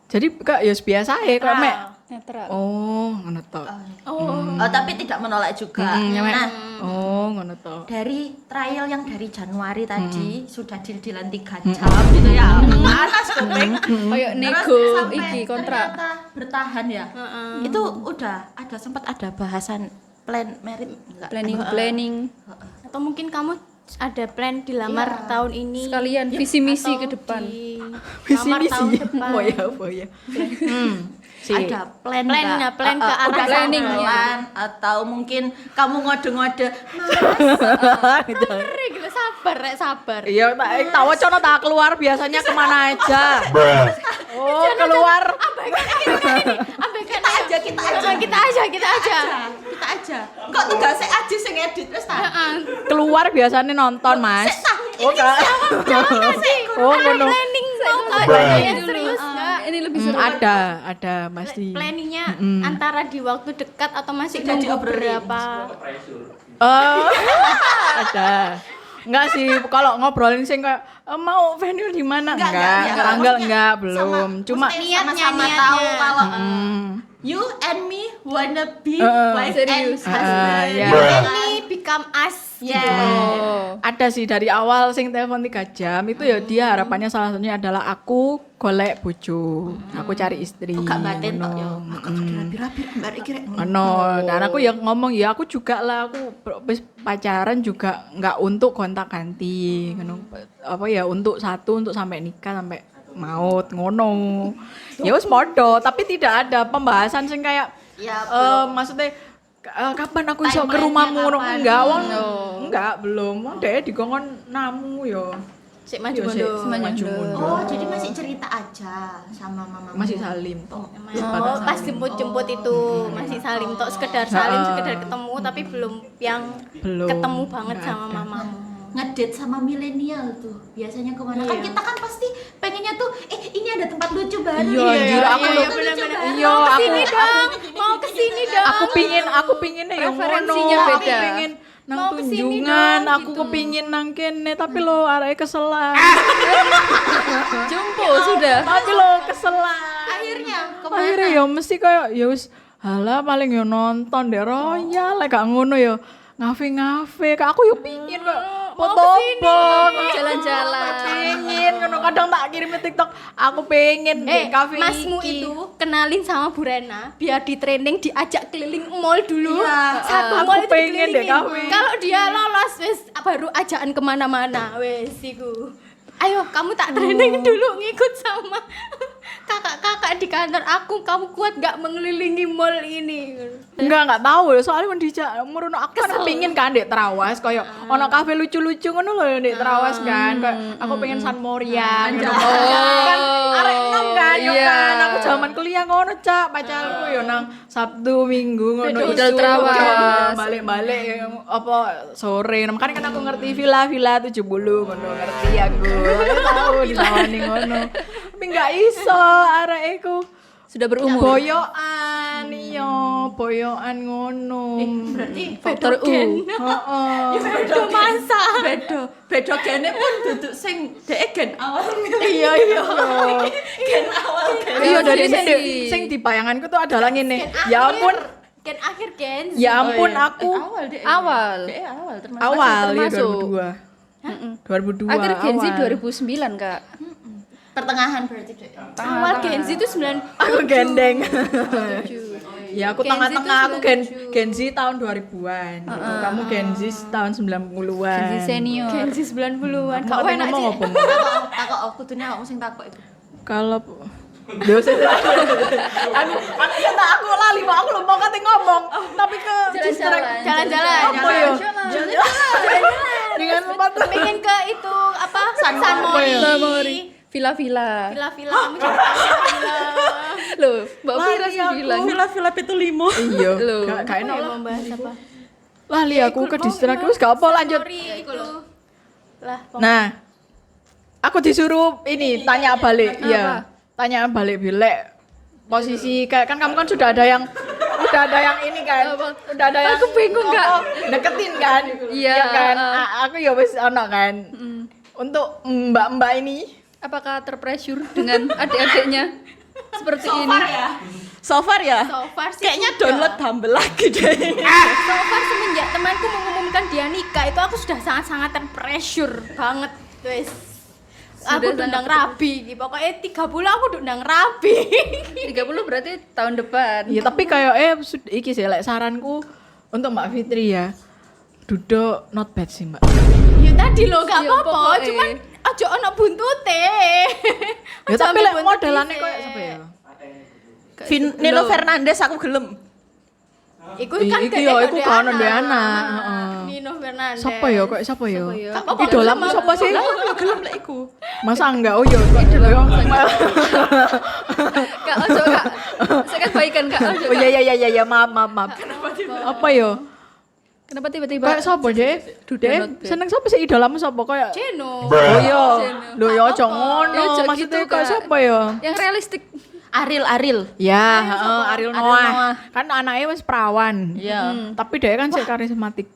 Jadi kak ya biasa ya kak mek. Netral. Oh, ngono tok. Oh, tapi tidak menolak juga. Ya, Mek. Nah, Oh, ngono tok. dari trial yang dari Januari tadi sudah deal-dealan 3 jam gitu ya. Panas kuping. Kayak Terus nego sampai iki kontrak. ternyata bertahan ya. Itu udah sempat ada bahasan plan merit enggak? Planning. Atau mungkin kamu ada plan dilamar tahun ini. Sekalian visi misi atau ke depan. Visi Dilamar tahun misi. depan. Oh ya. Si. Ada plan Plan, nggak? nah, plan ke arah udah planning, jalan, atau mungkin kamu ngode-ngode Ngeri gitu, sabar. Iya, tak wacono tak keluar biasanya kemana aja. Oh, keluar. kita aja Kita aja. kok tugasnya aja sing edit terus tak Keluar biasanya nonton, Mas. Oh, Kak. Oh, ngono. Planning mau Bruh. kajian serius enggak? Ini lebih seru. Ada pasti. Planningnya antara di waktu dekat atau masih Sudah nunggu diobrolin. berapa? Oh, ada. Enggak sih, kalau ngobrolin sih kayak mau venue di mana? Enggak, Tanggal maksudnya enggak, belum. Cuma sama-sama niatnya. tahu kalau you and me wanna be wife and serius. husband. ya. Ini become us. ada sih dari awal sing telepon 3 jam itu ya dia harapannya salah satunya adalah aku golek bojo. Aku cari istri. Gak batin tok ngono. yo. Kok rapi-rapi mbak iki rek. Ono, dan aku yang ngomong ya aku juga lah, aku wis pacaran juga nggak untuk gonta-ganti, ngono. Apa ya untuk sampai nikah sampai maut ngono. Ya wis podo, tapi tidak ada pembahasan sing kayak Ya, maksudnya kapan aku iso ke Timeline-nya rumahmu ngono? kapan? Enggak, wong enggak belum. Wong dhek dikongkon namu yo. Sik maju Yo, sik, mundur. maju mundur. Oh, jadi masih cerita aja sama mama. Masih salim toh. Oh, pas jemput-jemput itu masih salim tok, sekedar salim, sekedar ketemu tapi belum yang Belum. ketemu banget Nggak sama ada. mamamu. Ngedate sama milenial tuh biasanya kemana kan kita kan pasti pengennya tuh ini ada tempat lucu baru Iya, nih. anjir, aku Iya, loh. lucu bener-bener. baru. Iya, Mau aku kesini dong, mau kesini dong. aku pingin yang ngono. Preferensinya Aku beda. pengen nang Mau kesini tunjungan, dong, aku gitu. kepingin nang kene tapi lo areke keselan. Jumpo sudah. Tapi lo keselan. Akhirnya Akhirnya ya mesti kayak ya wis halah paling yo nonton deh Royal lek gak ngono yo ngafe-ngafe. Kak aku yo pingin kok foto-foto Jalan-jalan. Pengen ngono kadang tak kirim ke TikTok. Aku pengen di kafe Masmu iki. itu kenalin sama Bu Rena biar di training diajak keliling mall dulu. Satu Aku mall itu pengen deh dikelilingin. kafe. Kalau dia lolos wes baru ajakan kemana-mana wes iku. Ayo kamu tak training dulu ngikut sama kakak-kakak di kantor aku. Kamu kuat gak mengelilingi mall ini? Enggak tahu loh soalnya men dijak merono aku kan kepingin kan Dek Trawas koyo ono kafe lucu-lucu ngono lho Dek Trawas kan kayak aku pengen San Moria gitu. Kan arek enom kan yo Iya. kan aku zaman kuliah ngono Cak pacarku yo nang Sabtu Minggu ngono Budal Trawas. balik-balik apa sore makanya kan aku ngerti villa 70 ngono ngerti aku tahu disawani ngono tapi enggak iso arek iku Sudah berumur. boyokan iya boyokan ngono Berarti Faktor U. heeh bedo masa. beda gene pun duduk sing dhek gen awal iya gen awal gen iya dari Gen Z. sing di bayanganku tuh adalah ngene ya ampun Gen akhir Gen. ya ampun aku awal dhek Awal. dhek awal termasuk awal ya termasuk. 2002 Akhir Gen Z awal. 2009, Kak. pertengahan berarti dhek Awal Gen Z itu 9 aku gendeng ya aku Gen Z tengah-tengah tuh aku Gen Z tahun 2000-an gitu. Kamu Gen Z tahun 90-an Gen Z senior. Gen Z 90-an. Kok Kamu enak ngomong sih? apa takok aku kudune awakmu sing takok iku kalau dosa aku ya tak aku lali mau aku lupa kate ngomong tapi ke Jalan-jalan. apa ya dengan tempat Pengen ke itu apa? San Mori. Villa-villa. Villa-villa kami juga villa. Loh, Mbak Fira sih bilang. villa pitu limo iya Loh. gak enak Mau lah membahas apa? lali aku ke distrak wis gak apa lanjut Itu lah. nah aku disuruh ini tanya balik ya tanya balik bilek posisi kayak kan kamu kan sudah ada yang ini kan udah ada yang Aku bingung, Kak. deketin kan Iya, kan aku ya wis ono kan untuk mbak-mbak ini Apakah terpressure dengan adik-adiknya seperti ini? so far ya So far sih kayaknya sudah. download Bumble lagi deh So far semenjak temanku mengumumkan dia nikah itu aku sudah sangat-sangat terpressure banget, guys. Aku Sudah undang sangat rabi, gitu. Pokoknya 30 aku undang rabi. 30 berarti tahun depan. ya tapi kayak iki sih lek saranku untuk Mbak Fitri ya duduk not bad sih Mbak Ya tadi lo gak Ya, apa-apa, pokoknya. cuman aja ono buntute. ya tapi Aja lek ambil modelannya buntut kayak dhisik. siapa ya Nino Fernandes aku gelem Iku kan Iki ya, iku kan ndek anak, heeh. Nino Fernandes. siapa ya kok siapa ya Gak apa-apa, idolamu gelem siapa sih aku gelem lek iku masa enggak oh ya idolamu Kak Ojo, Kak. Saya kan baikan Kak Ojo. oh ya maaf apa ya Kenapa tiba-tiba? kayak siapa deh Duda not bad. seneng siapa sih idolamu siapa kayak Jeno. oh iya lho ya ojo ngono Ya, ojo maksudnya gitu, kayak Kak. siapa ya Yang realistik. Aril ya Ariel Noah Noah. kan anaknya wis perawan Iya. tapi dia kan sih karismatik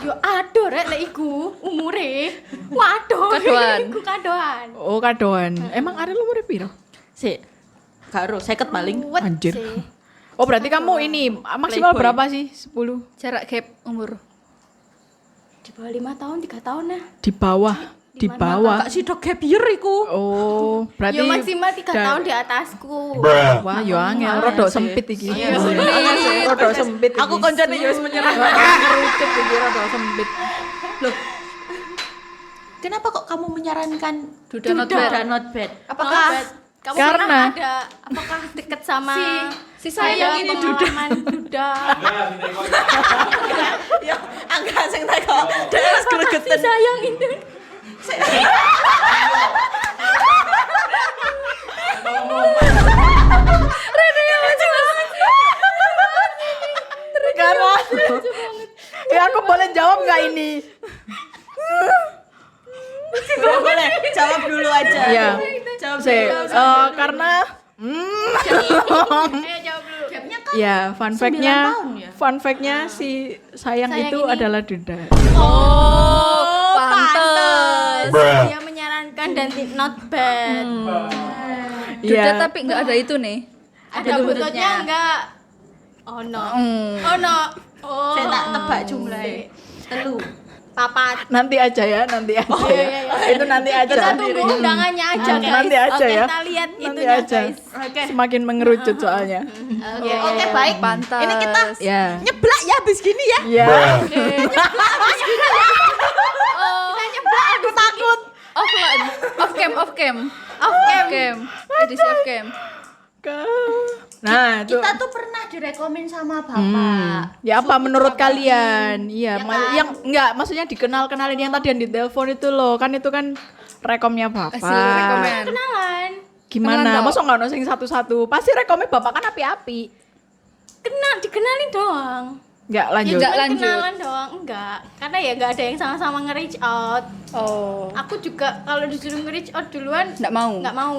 Yo aduh rek lek iku umure. Waduh. Kadoan. Iku kadoan. oh kadoan emang Ariel umurnya piro sih karo 50 paling Kuat Anjir. sih. oh berarti kamu ini maksimal Playboy. berapa sih 10 Jarak gap umur. Di bawah 5 tahun, 3 tahun nah. di bawah di bawah Kak Sido gap year iku oh berarti Yo maksimal 3 dan- tahun di atasku. wah yo angel rodok sempit iki rodok sempit aku koncone ya wis menyerah kerucut iki rodok sempit loh kenapa kok kamu menyarankan Duda not bad. not bad Apakah kamu Karena- pernah ada apakah deket sama Si sayang ini Duda. Duda. ya angga sing teko dhewe wis gregeten Sayang itu. karena ya aku boleh jawab nggak ini boleh jawab dulu aja Iya. jawab karena Ayo jawab dulu. gapnya kan ya fun fact-nya 9 tahun ya fun fact-nya si sayang Sayang itu ini. adalah Duda. Oh, pantes. Dia menyarankan dan not bad. Duda Iya. tapi nggak ada itu nih. Ada bututnya enggak? Oh no. Oh no. Oh. Saya tak tebak jumlahnya. Telu. Papat. Nanti aja ya, nanti aja. Itu nanti aja. Kita tunggu undangannya aja guys. Nanti aja Oke, ya. kita lihat Nanti itunya aja. guys. Oke. Semakin mengerucut soalnya. Oke, baik. Pantas. Ini kita Ya. nyeblak ya habis gini ya. Ya. Aku takut. Offline. Off cam. Off cam. Edisi off cam. Nah, itu. Kita tuh pernah direkomen sama Bapak. Ya apa menurut kalian? Iya, yang enggak maksudnya dikenal-kenalin yang tadi yang di telepon itu loh. Kan itu kan rekomnya Bapak. Hasil rekomen. Kenalan. Gimana? Kenalan Masa enggak ono sing satu-satu? Pasti rekomnya Bapak kan api-api. Dikenalin doang. Enggak lanjut. Enggak Cuman lanjut. kenalan doang, enggak. Karena ya enggak ada yang sama-sama nge-reach out. Oh. Aku juga kalau disuruh nge-reach out duluan Nggak mau. Enggak mau.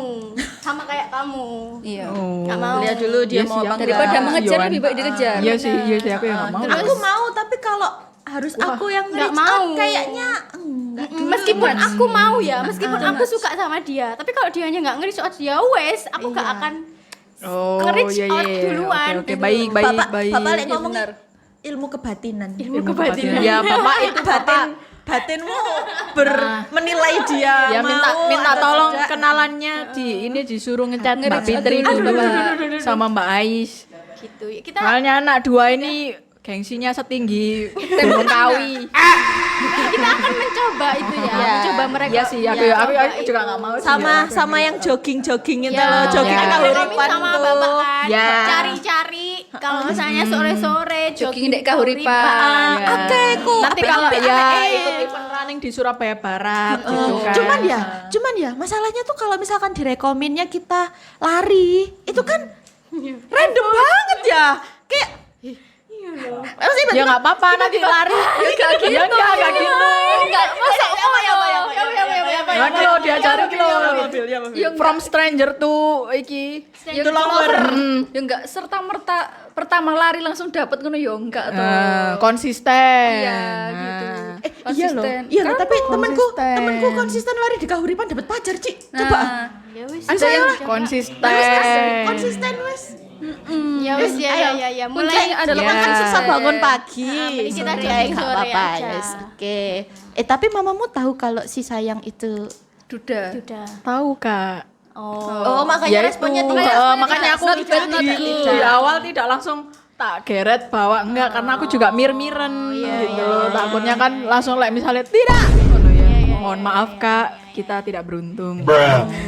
Sama kayak kamu. Iya. Oh. Enggak mau. Lihat dulu dia Iya mau sih, apa aku enggak. Daripada mengejar Yohan. lebih baik dikejar. Iya sih aku yang enggak mau. Aku mau tapi kalau harus aku yang Nggak reach mau. out kayaknya enggak. Meskipun aku mau ya, meskipun aku suka sama dia, tapi kalau dianya nggak nge-reach out ya wes, aku nggak akan Oh, nge-reach iya out iya. duluan. Oke, gitu. baik. Bapak lek Iya, ngomong benar. ilmu kebatinan. Ilmu kebatinan. Ya, Bapak itu batin batinmu menilai dia ya mau minta atau tolong tidak. kenalannya ini disuruh ngecat Mbak Nge-reach out Fitri dulu. dulu sama Mbak Ais. Gitu. Kita Soalnya anak dua ini gengsinya setinggi Gunung Kawi. kita akan mencoba itu ya, mencoba mereka. Iya sih, aku juga nggak mau sih. sama yang jogging itu Ya, loh, jogging ya. kahuripan sama tuh. bapak kan, Ya. cari-cari. Kalau misalnya sore-sore Jogging dek kahuripan. Ya. Oke, ku Nanti kalau api-api, ya api. ikut event running di Surabaya Barat gitu kan. Cuman ya masalahnya tuh kalau misalkan direkomennya kita lari, itu kan random banget ya. Kayak Maksudnya Ya nggak apa-apa nanti lari. Ya enggak gitu. Enggak, masa Ya kalau diajarin gitu. From stranger to iki. Ya enggak serta merta pertama lari langsung dapat ngono ya enggak tuh. Konsisten. Iya, gitu. iya loh. Konsisten. Iya loh, tapi konsisten. temenku konsisten lari di kahuripan dapat pacar, Ci. Coba. Nah, Ya wis. ada yang Konsisten. Konsisten wes. Ya wis ya. Mulai Kuncinya adalah Ya. makan susah bangun pagi. mending kita Sore, jogging nggak sore apa-apa, aja. yes. Oke. Tapi mamamu tahu kalau si sayang itu Duda. udah. Tahu Kak. Oh, makanya Ya responnya itu, tinggal. makanya aku Not bad, not di, good. di awal tidak langsung tak geret bawa enggak karena aku juga mir-miren gitu loh. Takutnya kan langsung misalnya tidak. Mohon maaf Kak, kita tidak beruntung.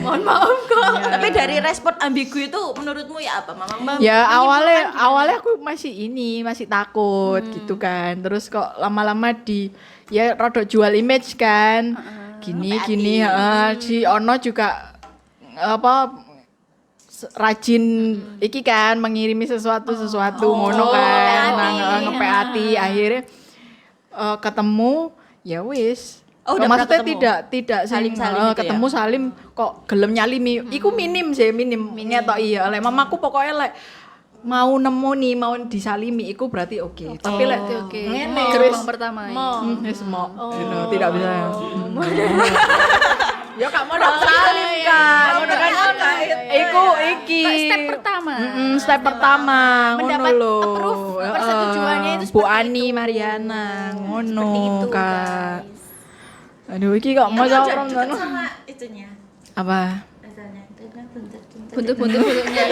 Mohon maaf kok. Tapi dari respon ambigu itu menurutmu ya apa, Mama? Ya awalnya aku masih takut gitu kan. Terus kok lama-lama ya rada jual image kan. Gini si Ono juga rajin iki kan mengirimi sesuatu ngono kan. Nge-PAT akhirnya ketemu ya wis. Oh, udah maksudnya pernah ketemu? tidak Salim-salim saling gitu ya? ketemu salim kok gelem nyalimi. Iku minim ngetok iya. Lek mamaku pokoknya lek mau nemu nih mau disalimi iku berarti oke. Tapi lek Oke. ngene Gerbang wis pertama ya. wis mau gitu, tidak bisa. Ya Kak mau salim Kak. Ngono kan iku iki. Step pertama. Step pertama ngono Mendapat lho. approve, persetujuannya itu Bu seperti Ani itu. Mariana ngono itu, Kak. Aduh iki kok mau orang ngono. Sama itunya. Apa? Buntut-buntutnya.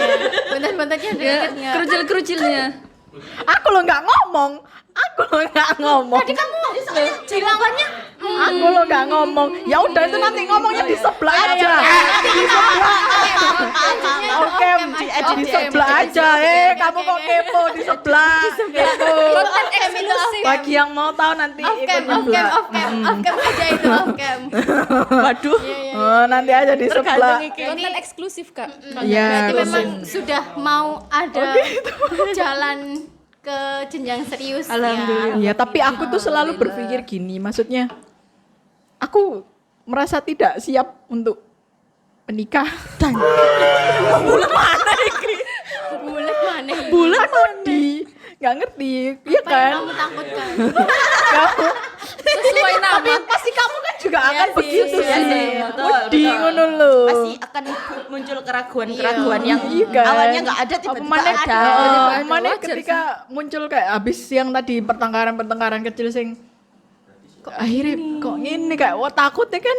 Bentar-bentarnya Ya, deketnya. kerucil-kerucilnya. Aku lo nggak ngomong. Tadi kamu bilangannya Aku lo nggak ngomong. Ya udah itu nanti ngomongnya di sebelah aja. Di sebelah. Oke, di sebelah aja. Kamu kok kepo di sebelah. Kepo. Konten eksklusif. Bagi yang mau tahu nanti off ikut cam nyebelah. aja itu off cam. Waduh. Oh, nanti aja di sebelah. Konten eksklusif, Kak. Iya. Berarti memang sudah mau ada jalan ke jenjang serius ya. Iya, tapi aku tuh selalu berpikir gini, maksudnya aku merasa tidak siap untuk menikah. Bulat mana? Bulan Modi nggak ngerti, iya Apa yang kan? kamu takutkan? Kamu Sesuai tapi nama. pasti kamu kan juga akan sih, begitu iya sih. sih, Wedi ngono lho. Pasti akan muncul keraguan-keraguan yang Iya kan? awalnya nggak ada Apa tiba-tiba maneh ada. Tiba-tiba Mana wajar ketika muncul kayak habis yang tadi pertengkaran kecil sing kok akhirnya kok ini kayak wah takutnya kan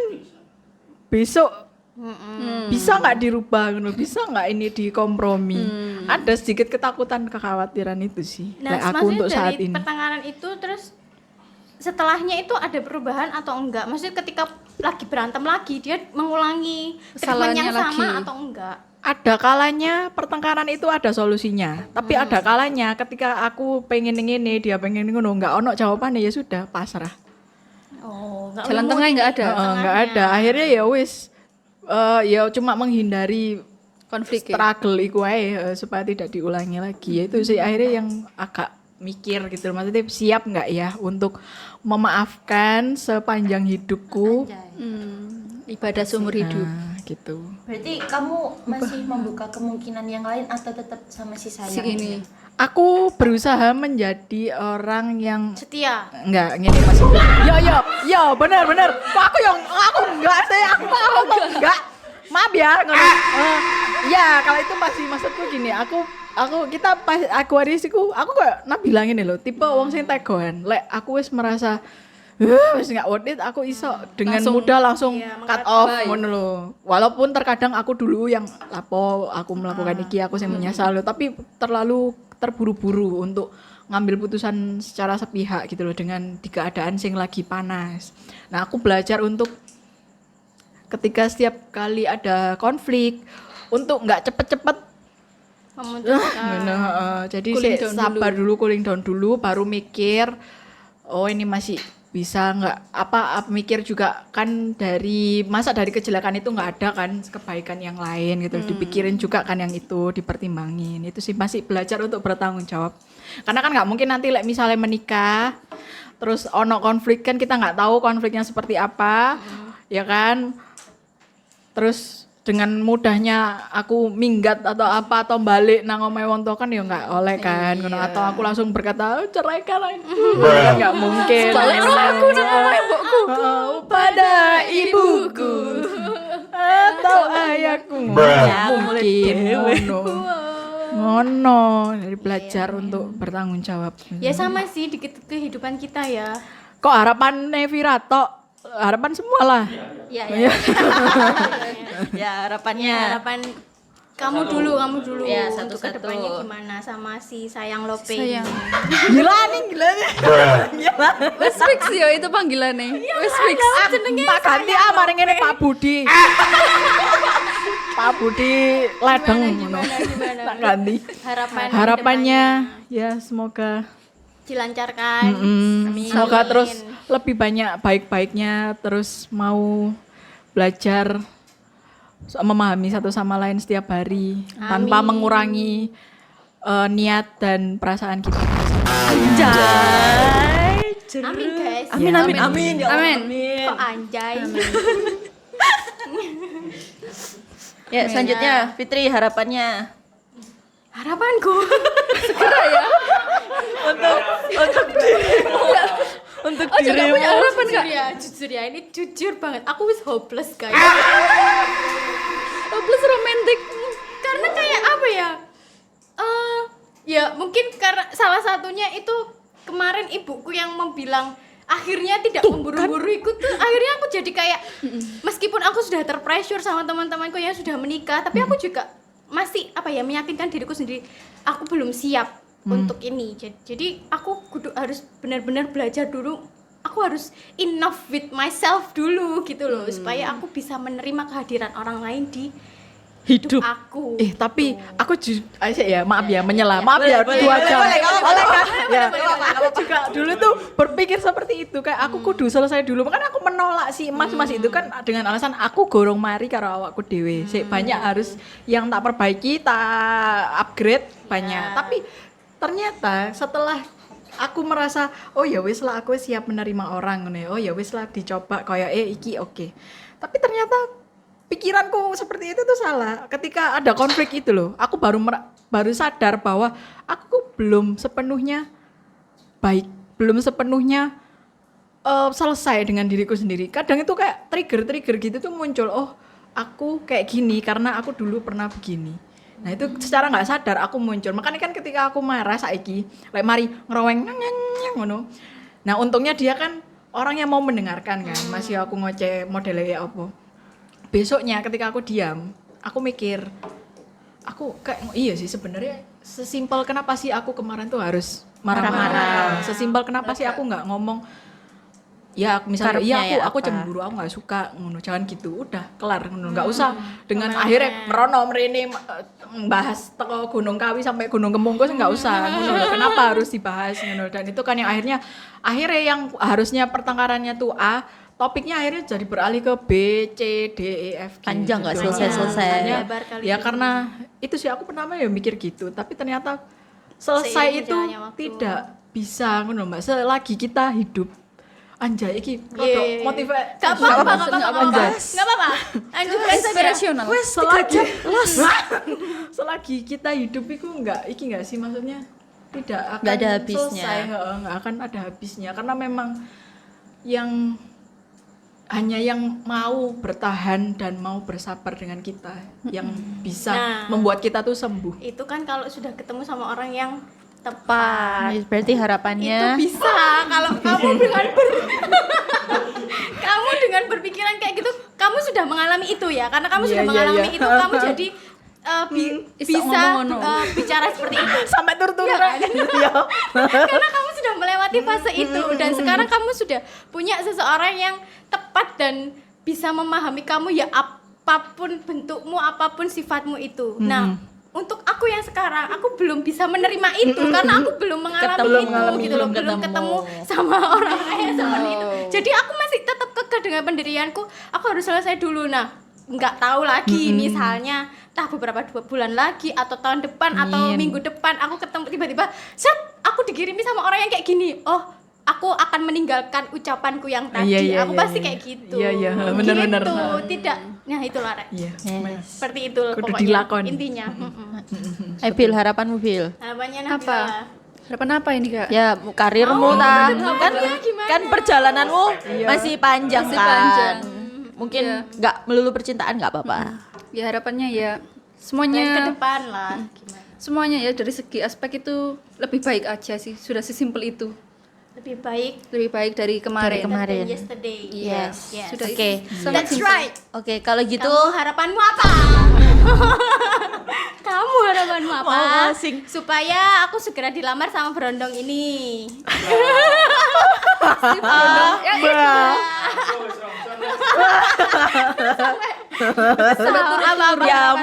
besok bisa nggak dirubah gitu, bisa nggak ini dikompromi. Ada sedikit ketakutan kekhawatiran itu sih. Nah, Kayak aku maksudnya untuk saat dari ini. pertengkaran itu terus setelahnya itu ada perubahan atau enggak? Maksudnya ketika lagi berantem lagi dia mengulangi treatment yang Kesalahannya sama lagi. atau enggak? Ada kalanya pertengkaran itu ada solusinya, tapi ada kalanya ketika aku pengen ini dia pengen ngono nggak ono jawabannya, ya sudah pasrah. Oh, enggak Jalan tengah nggak ada. Nggak ada. Akhirnya ya wis ya cuma menghindari Konflik ya? struggle iku ae supaya tidak diulangi lagi. Itu sih akhirnya yang agak mikir gitu. Maksudnya siap nggak ya untuk memaafkan sepanjang hidupku. Ibadah seumur hidup. Nah, gitu. Berarti kamu masih membuka kemungkinan yang lain atau tetap sama si Si sayang? ini. Aku berusaha menjadi orang yang setia. enggak ngene maksudnya. Ya benar. Kok aku enggak sih, aku enggak. Maaf ya ngono. Ya, kalau itu masih maksudku gini, kita pas Aquarius iku aku kok bilang ini loh, tipe wong sing tegoan. Lek aku wis merasa wis enggak worth it, aku iso dengan mudah langsung cut off ngono lho. Walaupun terkadang aku dulu yang lapo aku melakukan iki, aku sing menyesal loh, tapi terlalu terburu-buru untuk ngambil putusan secara sepihak gitu loh dengan di keadaan sing lagi panas. Nah, aku belajar untuk ketika setiap kali ada konflik untuk nggak cepet-cepet Memutuskan. jadi Cooling sih down sabar dulu, cooling down dulu, baru mikir oh ini masih bisa nggak apa mikir juga kan dari kejelekan itu nggak ada kan kebaikan yang lain gitu, dipikirin juga kan yang itu dipertimbangin. Itu sih masih belajar untuk bertanggung jawab karena kan nggak mungkin nanti misalnya menikah terus ono konflik kan kita nggak tahu konfliknya seperti apa ya kan, terus dengan mudahnya aku minggat atau apa atau balik nang omahe wong tua kan ya nggak oleh kan ngono, atau aku langsung berkata ceraikan kan nggak mungkin. Balik aku nang omahe mbokku. Pada ibuku atau ayahku mungkin ngono dari belajar untuk bertanggung jawab. Ya sama sih di kehidupan kita ya. Kok harapan Nevira tok, harapan semua lah. Ya, Ya harapannya. harapan kamu dulu Ya, untuk satu-satu. kedepannya gimana sama si sayang Lope. Sayang. Gila nih. Wes fix yo itu panggilannya. Wes fix. Tak ganti mari ngene Pak Budi. Pak Budi ledeng ngono. Tak ganti. Harapannya ya semoga dilancarkan. Amin. semoga terus lebih banyak baik-baiknya, terus mau belajar memahami satu sama lain setiap hari tanpa mengurangi niat dan perasaan kita. Anjay. Amin guys. Amin. Ya Allah, Amin. Kok anjay. Ya selanjutnya Fitri harapannya. Harapanku. Untuk Oh, juga dirimu. punya harapan Kak? Jujur ya, ini jujur banget. Aku wis hopeless guys. Plus romantis. Karena kayak apa ya? Ya mungkin karena salah satunya itu kemarin ibuku yang membilang akhirnya tidak memburu-buru ikut tuh, akhirnya aku jadi kayak meskipun aku sudah terpressure sama teman-temanku yang sudah menikah, tapi aku juga masih apa ya meyakinkan diriku sendiri aku belum siap untuk ini. Jadi aku harus benar-benar belajar dulu. Aku harus enough with myself dulu gitu loh, supaya aku bisa menerima kehadiran orang lain di hidup aku. Tapi aku maaf ya menyela. Maaf ya boleh, 2 jam. boleh, Oleh kan? Ya. Aku juga dulu tuh berpikir seperti itu, kayak aku kudu selesai dulu. Makanya aku menolak si emas itu kan dengan alasan aku gorong mari karo awakku dhewe. Sik banyak harus yang tak perbaiki, tak upgrade banyak. Tapi ternyata setelah aku merasa oh ya wis lah, aku siap menerima orang ngono. Oh ya wis lah dicoba kayak iki oke. Tapi ternyata pikiranku seperti itu tuh salah. Ketika ada konflik itu loh, aku baru sadar bahwa aku belum sepenuhnya baik, belum sepenuhnya selesai dengan diriku sendiri. Kadang itu kayak trigger gitu tuh muncul, oh aku kayak gini karena aku dulu pernah begini. Nah itu secara nggak sadar aku muncul. Makanya kan ketika aku marah saiki, lek mari ngeroweng ngono. Nah untungnya dia kan orang yang mau mendengarkan kan. Masih aku ngoceh modelnya apa. Besoknya ketika aku diam, aku mikir, aku kayak iya sih sebenarnya sesimpel kenapa sih aku kemarin tuh harus marah-marah. Sesimpel kenapa sih aku nggak ngomong ya misalnya iya aku cemburu, aku nggak suka ngono, jangan gitu, udah kelar ngono, nggak usah dengan akhirnya merono mrene bahas teko Gunung Kawi sampai Gunung Kemungkus, nggak usah ngono. Kenapa harus dibahas ngono? Dan itu kan yang akhirnya yang harusnya pertengkarannya tuh A, topiknya akhirnya jadi beralih ke B, C, D, E, F, G. Panjang nggak gitu. selesai-selesai. Makanya, Lebar kali ya ini. karena itu sih aku pertama ya mikir gitu, tapi ternyata selesai Seiring itu jalannya waktu. tidak bisa ngono Mbak. Selagi kita hidup anjay iki Iya, produk iya, iya. motivasi Gak apa-apa. Lanjut Inspirasional. selagi kita hidup itu enggak sih maksudnya tidak akan Nggak ada habisnya. selesai, enggak akan ada habisnya karena memang yang hanya yang mau bertahan dan mau bersabar dengan kita yang bisa Nah. membuat kita tuh sembuh. Itu kan kalau sudah ketemu sama orang yang tepat. Berarti Itu harapannya bisa kalau kamu dengan berpikiran kayak gitu, kamu sudah mengalami itu ya, karena kamu sudah mengalami itu, kamu jadi bisa ngomong ngono. bicara seperti itu Sampai tur-tur karena kamu sudah melewati fase itu dan sekarang kamu sudah punya seseorang yang tepat dan bisa memahami kamu ya, apapun bentukmu, apapun sifatmu itu. Nah, untuk aku yang sekarang, aku belum bisa menerima itu karena aku belum mengalami itu gitu loh, belum ketemu sama orang kayak seperti itu. Jadi aku masih tetap kekeh dengan pendirianku, aku harus selesai dulu. Nah, nggak tahu lagi misalnya entah beberapa 2 bulan lagi atau tahun depan atau minggu depan aku ketemu tiba-tiba aku dikirimi sama orang yang kayak gini, oh aku akan meninggalkan ucapanku yang tadi. Aku pasti kayak gitu. Iya, benar-benar. Gitu, tidak. Nah, itulah Rek. Iya. Seperti itu Kudu pokoknya dilakoni. intinya. Bil, harapanmu Bil. Harapannya Apa? Nabila. Harapan apa ini Kak? Ya karirmu kan gimana? kan perjalananmu masih panjang Masih kan. panjang. Mungkin nggak melulu percintaan nggak apa-apa. Ya harapannya ya Dan ke semuanya depan lah. Gimana? semuanya ya dari segi aspek itu lebih baik aja sih, sudah sesimpel itu. Lebih baik Dari kemarin. Kemarin. than yesterday. Yes. Sudah Oke. sangat That's simpel. right. Oke, kalau gitu Kamu harapanmu apa? Kamu harapanmu apa? Mau closing. Supaya aku segera dilamar sama berondong ini. ya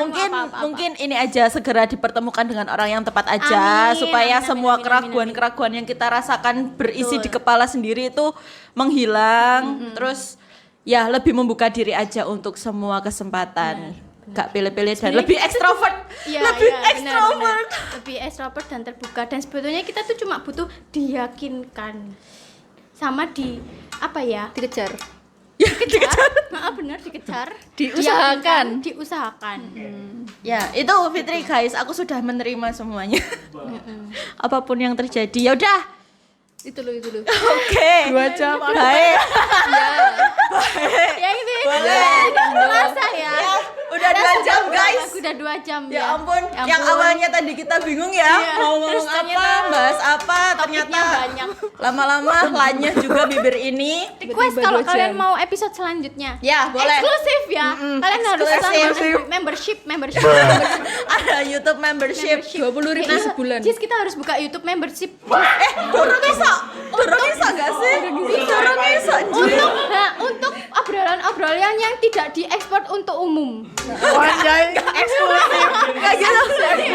mungkin ini aja segera dipertemukan dengan orang yang tepat aja Amin, supaya amin, semua amin, keraguan-keraguan yang kita rasakan berisi di kepala sendiri itu menghilang. Terus ya lebih membuka diri aja untuk semua kesempatan. Gak pilih-pilih dan lebih ekstrovert. Iya, lebih iya, ekstrovert. benar-benar. Lebih ekstrovert dan terbuka, dan sebetulnya kita tuh cuma butuh diyakinkan sama apa ya? Dikejar. Dikejar. Benar dikejar. Diusahakan. Diusahakan. Ya, itu Fitri guys, aku sudah menerima semuanya. Apapun yang terjadi. Ya udah. Itu loh. Oke. 2 jam Baik. Ya ini Boleh. terasa ya. Udah 2 jam guys. Udah 2 jam Ya ya. ampun, yang awalnya tadi kita bingung ya, Iya, mau ngomong terus apa, ternyata bahas apa, topiknya ternyata banyak. lama-lama lanyah juga bibir ini. Request kalau kalian mau episode selanjutnya. Ya, boleh. Eksklusif ya. Kalian harus eksklusif. membership. Ada YouTube membership. 20.000 sebulan. Jis, kita harus buka YouTube membership. Durung iso gak sih? Durung iso. Untuk obrolan-obrolan yang tidak diekspor untuk umum. Anjay, eksklusif. Kayak gitu.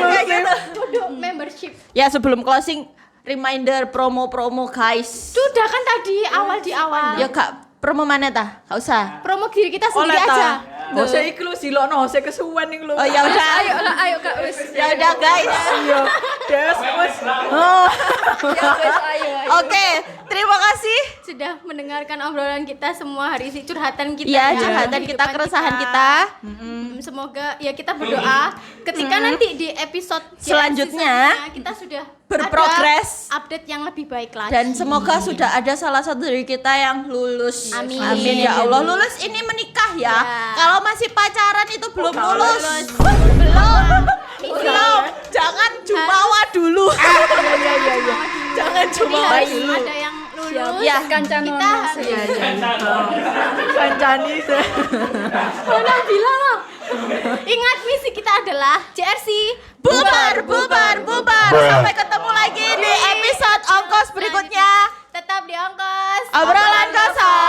Kayak gitu. Kudu membership. Ya, sebelum closing, reminder promo-promo guys. Sudah kan tadi di awal. Ya Kak, promo mana tah? Gak usah. Promo diri kita sendiri Oleh aja. ta. Oh, saya iku lho silokno, saya kesuwen iku lho. Oh ya udah. Ayo Kak wis. Ya udah guys. Iya. Des wis. Ya wis ayo. Oke, terima kasih. Sudah mendengarkan obrolan kita semua hari ini, curhatan kita Ya, ya, curhatan kita, kehidupan keresahan kita. Semoga ya kita berdoa ketika nanti di episode Selanjutnya, kita sudah berprogres. ada update yang lebih baik lagi. Dan semoga sudah ada salah satu dari kita yang lulus. Amin. Amin ya Allah. Lulus ini menikah ya. Ya. Kalau masih pacaran itu belum lulus. Belum. Jangan jumawa dulu. Jangan Jadi jumawa harus dulu. ada yang lulus. Ya, Kancan Kita harus Kancani se. ingat misi kita adalah JRC Bubar, bubar, bubar. Sampai ketemu lagi di episode ongkos berikutnya. Tetap di ongkos. Obrolan kosong.